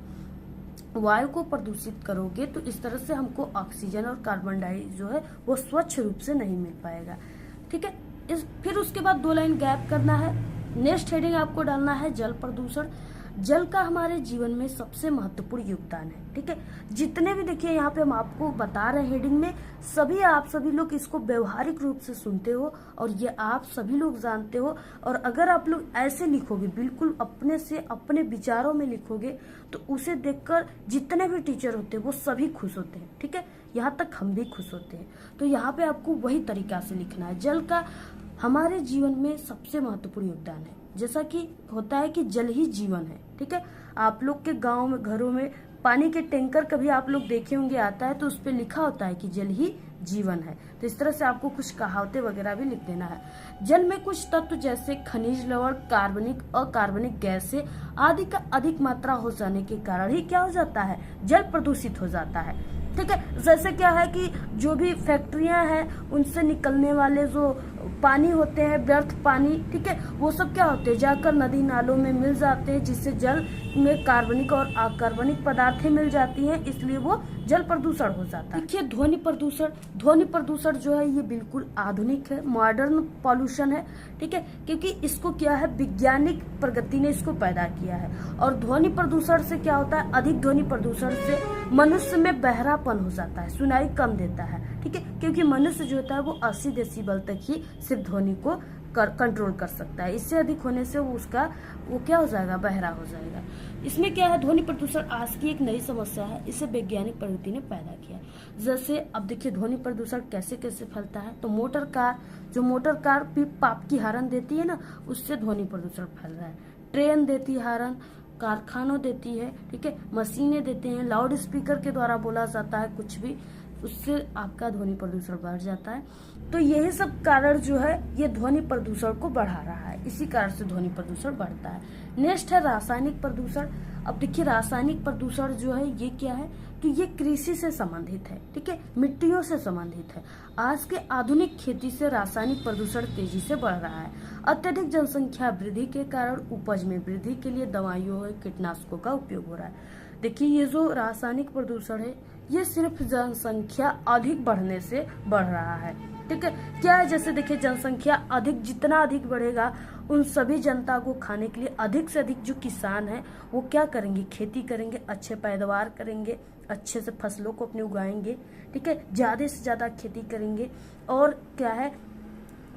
वायु को प्रदूषित करोगे तो इस तरह से हमको ऑक्सीजन और कार्बन डाई जो है वो स्वच्छ रूप से नहीं मिल पाएगा। ठीक है, फिर उसके बाद 2 लाइन गैप करना है। नेक्स्ट हेडिंग आपको डालना है जल प्रदूषण। जल का हमारे जीवन में सबसे महत्वपूर्ण योगदान है। ठीक है, जितने भी देखिए यहाँ पे हम आपको बता रहे हैं हेडिंग में, सभी आप सभी लोग इसको व्यवहारिक रूप से सुनते हो और ये आप सभी लोग जानते हो। और अगर आप लोग ऐसे लिखोगे, बिल्कुल अपने से अपने विचारों में लिखोगे, तो उसे देखकर जितने भी टीचर होते हैं वो सभी खुश होते हैं। ठीक है, यहाँ तक हम भी खुश होते हैं। तो यहाँ पे आपको वही तरीका से लिखना है। जल का हमारे जीवन में सबसे महत्वपूर्ण योगदान है। जैसा कि होता है कि जल ही जीवन है। ठीक है, आप लोग के गांव में, घरों में पानी के टैंकर कभी आप लोग देखे होंगे आता है, तो उस पे लिखा होता है कि जल ही जीवन है। तो इस तरह से आपको कुछ कहावतें वगैरह भी लिख देना है। जल में कुछ तत्व जैसे खनिज लवण, कार्बनिक, अकार्बनिक गैसें आदि का अधिक मात्रा हो जाने के कारण ही क्या हो जाता है, जल प्रदूषित हो जाता है। ठीक है, जैसे क्या है कि जो भी फैक्ट्रियां हैं उनसे निकलने वाले जो पानी होते हैं, व्यर्थ पानी, ठीक है, वो सब क्या होते हैं, जाकर नदी नालों में मिल जाते हैं, जिससे जल में कार्बनिक और अकार्बनिक पदार्थें मिल जाती हैं, इसलिए वो जल प्रदूषण हो जाता है। देखिए ध्वनि प्रदूषण, ध्वनि प्रदूषण जो है ये बिल्कुल आधुनिक है, मॉडर्न पॉल्यूशन है। ठीक है, क्योंकि इसको क्या है, वैज्ञानिक प्रगति ने इसको पैदा किया है। और ध्वनि प्रदूषण से क्या होता है, अधिक ध्वनि प्रदूषण से मनुष्य में बहरापन हो जाता है, सुनाई कम देता है। ठीक है, क्योंकि मनुष्य जो होता है वो 80 डेसिबल तक ही सिर्फ ध्वनि को कंट्रोल कर सकता है। इससे अधिक होने से वो क्या हो जाएगा, बहरा हो जाएगा। इसमें क्या है, ध्वनि प्रदूषण आज की एक नई समस्या है, इसे वैज्ञानिक प्रगति ने पैदा किया। जैसे अब देखिए ध्वनि प्रदूषण कैसे कैसे फैलता है। तो मोटर कार पाप की हॉर्न देती है ना, उससे ध्वनि प्रदूषण फैल रहा है। ट्रेन देती है हॉर्न, कारखानों देती है, ठीक है, मशीनें देते हैं, लाउड स्पीकर के द्वारा बोला जाता है कुछ भी, उससे आपका ध्वनि प्रदूषण बढ़ जाता है। तो यही सब कारण जो है ये ध्वनि प्रदूषण को बढ़ा रहा है, इसी कारण से ध्वनि प्रदूषण बढ़ता है। नेक्स्ट है रासायनिक प्रदूषण। अब देखिए रासायनिक प्रदूषण जो है ये क्या है, तो ये कृषि से संबंधित है। ठीक है, मिट्टियों से संबंधित है। आज के आधुनिक खेती से रासायनिक प्रदूषण तेजी से बढ़ रहा है। अत्यधिक जनसंख्या वृद्धि के कारण उपज में वृद्धि के लिए दवाइयों और कीटनाशकों का उपयोग हो रहा है। देखिए ये जो रासायनिक प्रदूषण है ये सिर्फ जनसंख्या अधिक बढ़ने से बढ़ रहा है। ठीक है, क्या है, जैसे देखिए जनसंख्या जितना अधिक बढ़ेगा, उन सभी जनता को खाने के लिए अधिक से अधिक जो किसान है वो क्या करेंगे, खेती करेंगे, अच्छे पैदावार करेंगे, अच्छे से फसलों को अपने उगाएंगे। ठीक है, ज्यादा से ज्यादा खेती करेंगे। और क्या है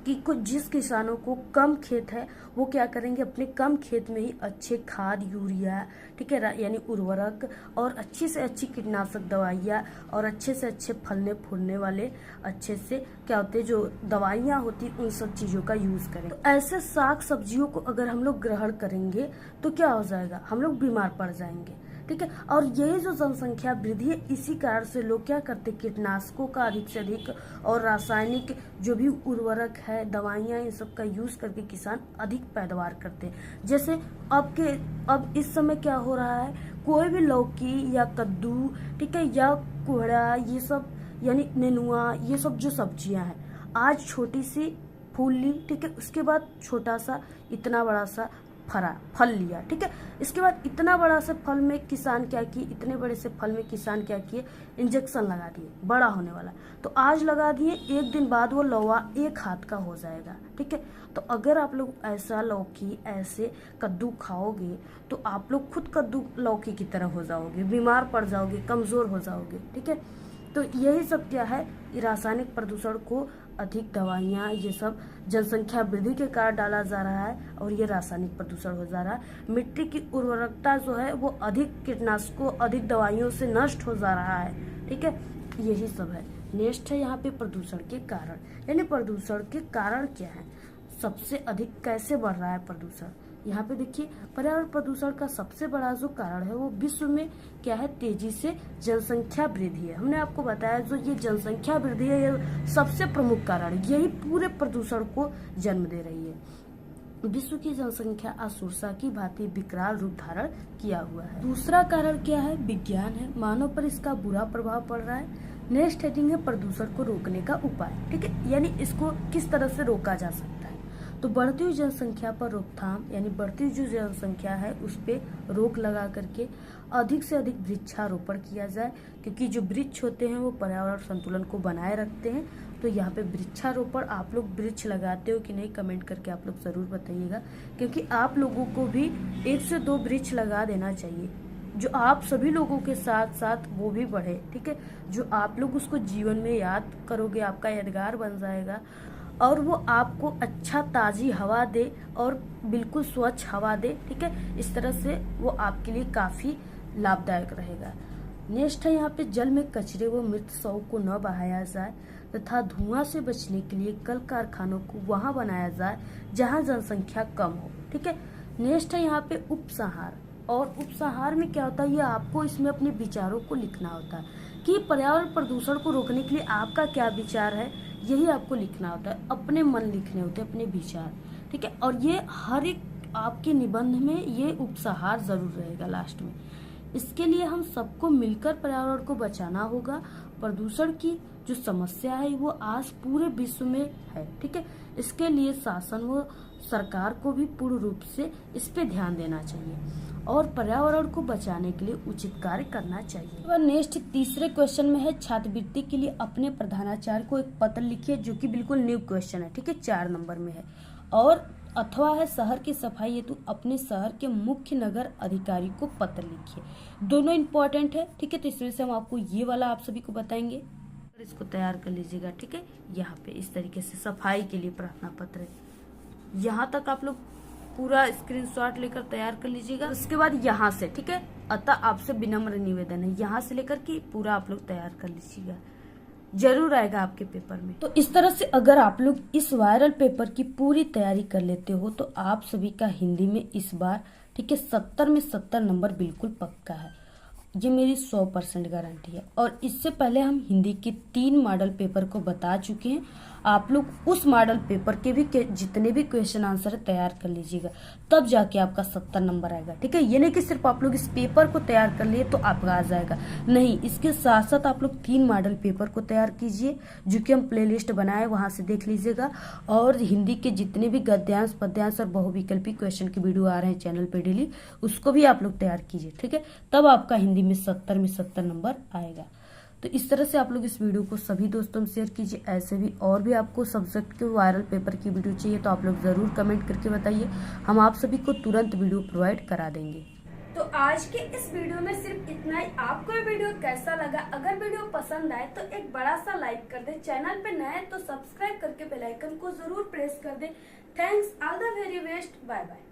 कि कुछ जिस किसानों को कम खेत है वो क्या करेंगे, अपने कम खेत में ही अच्छे खाद, यूरिया, ठीक है, यानी उर्वरक और अच्छी से अच्छी कीटनाशक दवाइयाँ और अच्छे से अच्छे फलने फूलने वाले अच्छे से क्या होते हैं जो दवाइयाँ होती, उन सब चीज़ों का यूज़ करें। तो ऐसे साग सब्जियों को अगर हम लोग ग्रहण करेंगे तो क्या हो जाएगा, हम लोग बीमार पड़ जाएंगे। ठीक है, और यही जो जनसंख्या वृद्धि है, इसी कारण से लोग क्या करते, कीटनाशकों का अधिक से अधिक और रासायनिक जो भी उर्वरक है, दवाइयाँ, इन सब का यूज करके किसान अधिक पैदावार करते हैं। जैसे अब इस समय क्या हो रहा है, कोई भी लौकी या कद्दू, ठीक है, या कोहड़ा, ये सब यानी नेनुआ, ये सब जो सब्जियां हैं, आज छोटी सी फूल ली, ठीक है, उसके बाद छोटा सा इतना बड़ा सा फल लिया। ठीक है, इसके बाद इतना बड़ा से फल में किसान क्या किए, इतने बड़े से फल में किसान क्या किए, इंजेक्शन लगा दिए, बड़ा होने वाला। तो आज लगा दिए, एक दिन बाद वो लौवा एक हाथ का हो जाएगा। ठीक है, तो अगर आप लोग ऐसा लौकी, ऐसे कद्दू खाओगे तो आप लोग खुद कद्दू लौकी की तरह हो जाओगे, बीमार पड़ जाओगे, कमजोर हो जाओगे। ठीक है, तो यही सब क्या है, रासायनिक प्रदूषण को अधिक दवाइयाँ, ये सब जनसंख्या वृद्धि के कारण डाला जा रहा है और ये रासायनिक प्रदूषण हो जा रहा है। मिट्टी की उर्वरकता जो है वो अधिक कीटनाशकों, अधिक दवाइयों से नष्ट हो जा रहा है। ठीक है, यही सब है। नेक्स्ट है यहाँ पे प्रदूषण के कारण, यानी प्रदूषण के कारण क्या है, सबसे अधिक कैसे बढ़ रहा है प्रदूषण। यहाँ पे देखिए पर्यावरण प्रदूषण का सबसे बड़ा जो कारण है वो विश्व में क्या है, तेजी से जनसंख्या वृद्धि है। हमने आपको बताया जो ये जनसंख्या वृद्धि है ये सबसे प्रमुख कारण, यही पूरे प्रदूषण को जन्म दे रही है। विश्व की जनसंख्या असुरसा की भांति विकराल रूप धारण किया हुआ है। दूसरा कारण क्या है, विज्ञान है, मानव पर इसका बुरा प्रभाव पड़ रहा है। नेक्स्ट हेडिंग है प्रदूषण को रोकने का उपाय। ठीक है, यानी इसको किस तरह से रोका जा सकता है। तो बढ़ती हुई जनसंख्या पर रोकथाम, यानी बढ़ती हुई जो जनसंख्या है उस पे रोक लगा करके अधिक से अधिक वृक्षारोपण किया जाए, क्योंकि जो वृक्ष होते हैं वो पर्यावरण संतुलन को बनाए रखते हैं तो यहाँ पे वृक्षारोपण आप लोग वृक्ष लगाते हो कि नहीं, कमेंट करके आप लोग जरूर बताइएगा, क्योंकि आप लोगों को भी 1 से 2 वृक्ष लगा देना चाहिए, जो आप सभी लोगों के साथ साथ वो भी बढ़े। ठीक है, जो आप लोग उसको जीवन में याद करोगे, आपका यादगार बन जाएगा और वो आपको अच्छा ताज़ी हवा दे और बिल्कुल स्वच्छ हवा दे। ठीक है, इस तरह से वो आपके लिए काफ़ी लाभदायक रहेगा। नेक्स्ट है यहाँ पे जल में कचरे व मृत शव को न बहाया जाए तथा धुआं से बचने के लिए कल कारखानों को वहां बनाया जाए जहां जनसंख्या कम हो। ठीक है, नेक्स्ट है यहाँ पे उपसंहार। और उपसंहार में क्या होता है, ये आपको इसमें अपने विचारों को लिखना होता है कि पर्यावरण प्रदूषण को रोकने के लिए आपका क्या विचार है, यही आपको लिखना होता है। अपने मन लिखने होते हैं, अपने विचार। ठीक है, और ये हर एक आपके निबंध में ये उपसंहार जरूर रहेगा लास्ट में। इसके लिए हम सबको मिलकर पर्यावरण को बचाना होगा। प्रदूषण की जो समस्या है वो आज पूरे विश्व में है। ठीक है, इसके लिए शासन व सरकार को भी पूर्ण रूप से इस पे ध्यान देना चाहिए और पर्यावरण को बचाने के लिए उचित कार्य करना चाहिए। और नेक्स्ट तीसरे क्वेश्चन में है छात्रवृत्ति के लिए अपने प्रधानाचार्य को एक पत्र लिखिए, जो कि बिल्कुल न्यू क्वेश्चन है। ठीक है, 4 नंबर में है। और अथवा है शहर की सफाई हेतु अपने शहर के मुख्य नगर अधिकारी को पत्र लिखिए। दोनों इम्पोर्टेंट है। ठीक है, तो इसमें से हम आपको ये वाला आप सभी को बताएंगे, इसको तैयार कर लीजिएगा। ठीक है, यहाँ पे इस तरीके से सफाई के लिए प्रार्थना पत्र है। यहाँ तक आप लोग पूरा स्क्रीनशॉट लेकर तैयार कर लीजिएगा। उसके बाद यहाँ से, ठीक है, अतः आपसे विनम्र निवेदन है, यहाँ से लेकर के पूरा आप लोग तैयार कर लीजिएगा, जरूर आएगा आपके पेपर में। तो इस तरह से अगर आप लोग इस वायरल पेपर की पूरी तैयारी कर लेते हो तो आप सभी का हिंदी में इस बार, ठीक है, 70 में 70 नंबर बिल्कुल पक्का है। ये मेरी 100% गारंटी है। और इससे पहले हम हिंदी के 3 मॉडल पेपर को बता चुके हैं। आप लोग उस मॉडल पेपर के भी जितने भी क्वेश्चन आंसर तैयार कर लीजिएगा, तब जाके आपका 70 नंबर आएगा। ठीक है, ये नहीं कि सिर्फ आप लोग इस पेपर को तैयार कर लिए तो आपका आ जाएगा, नहीं, इसके साथ साथ आप लोग 3 मॉडल पेपर को तैयार कीजिए, जो कि हम प्लेलिस्ट बनाए, वहां से देख लीजिएगा। और हिंदी के जितने भी गद्यांश, पद्यांश और बहुविकल्पी क्वेश्चन के वीडियो आ रहे हैं चैनल पे डेली, उसको भी आप लोग तैयार कीजिए। ठीक है, तब आपका हिंदी में 70 में 70 नंबर आएगा। तो इस तरह से आप लोग इस वीडियो को सभी दोस्तों में शेयर कीजिए। ऐसे भी और भी आपको सब्जेक्ट के वायरल पेपर की वीडियो चाहिए तो आप लोग जरूर कमेंट करके बताइए, हम आप सभी को तुरंत वीडियो प्रोवाइड करा देंगे। तो आज के इस वीडियो में सिर्फ इतना ही। आपको ये वीडियो कैसा लगा? अगर वीडियो पसंद आए तो एक बड़ा सा लाइक कर दे, चैनल पे नए तो सब्सक्राइब करके बेल आइकन को जरूर प्रेस कर दे। Thanks, all the very best, bye bye.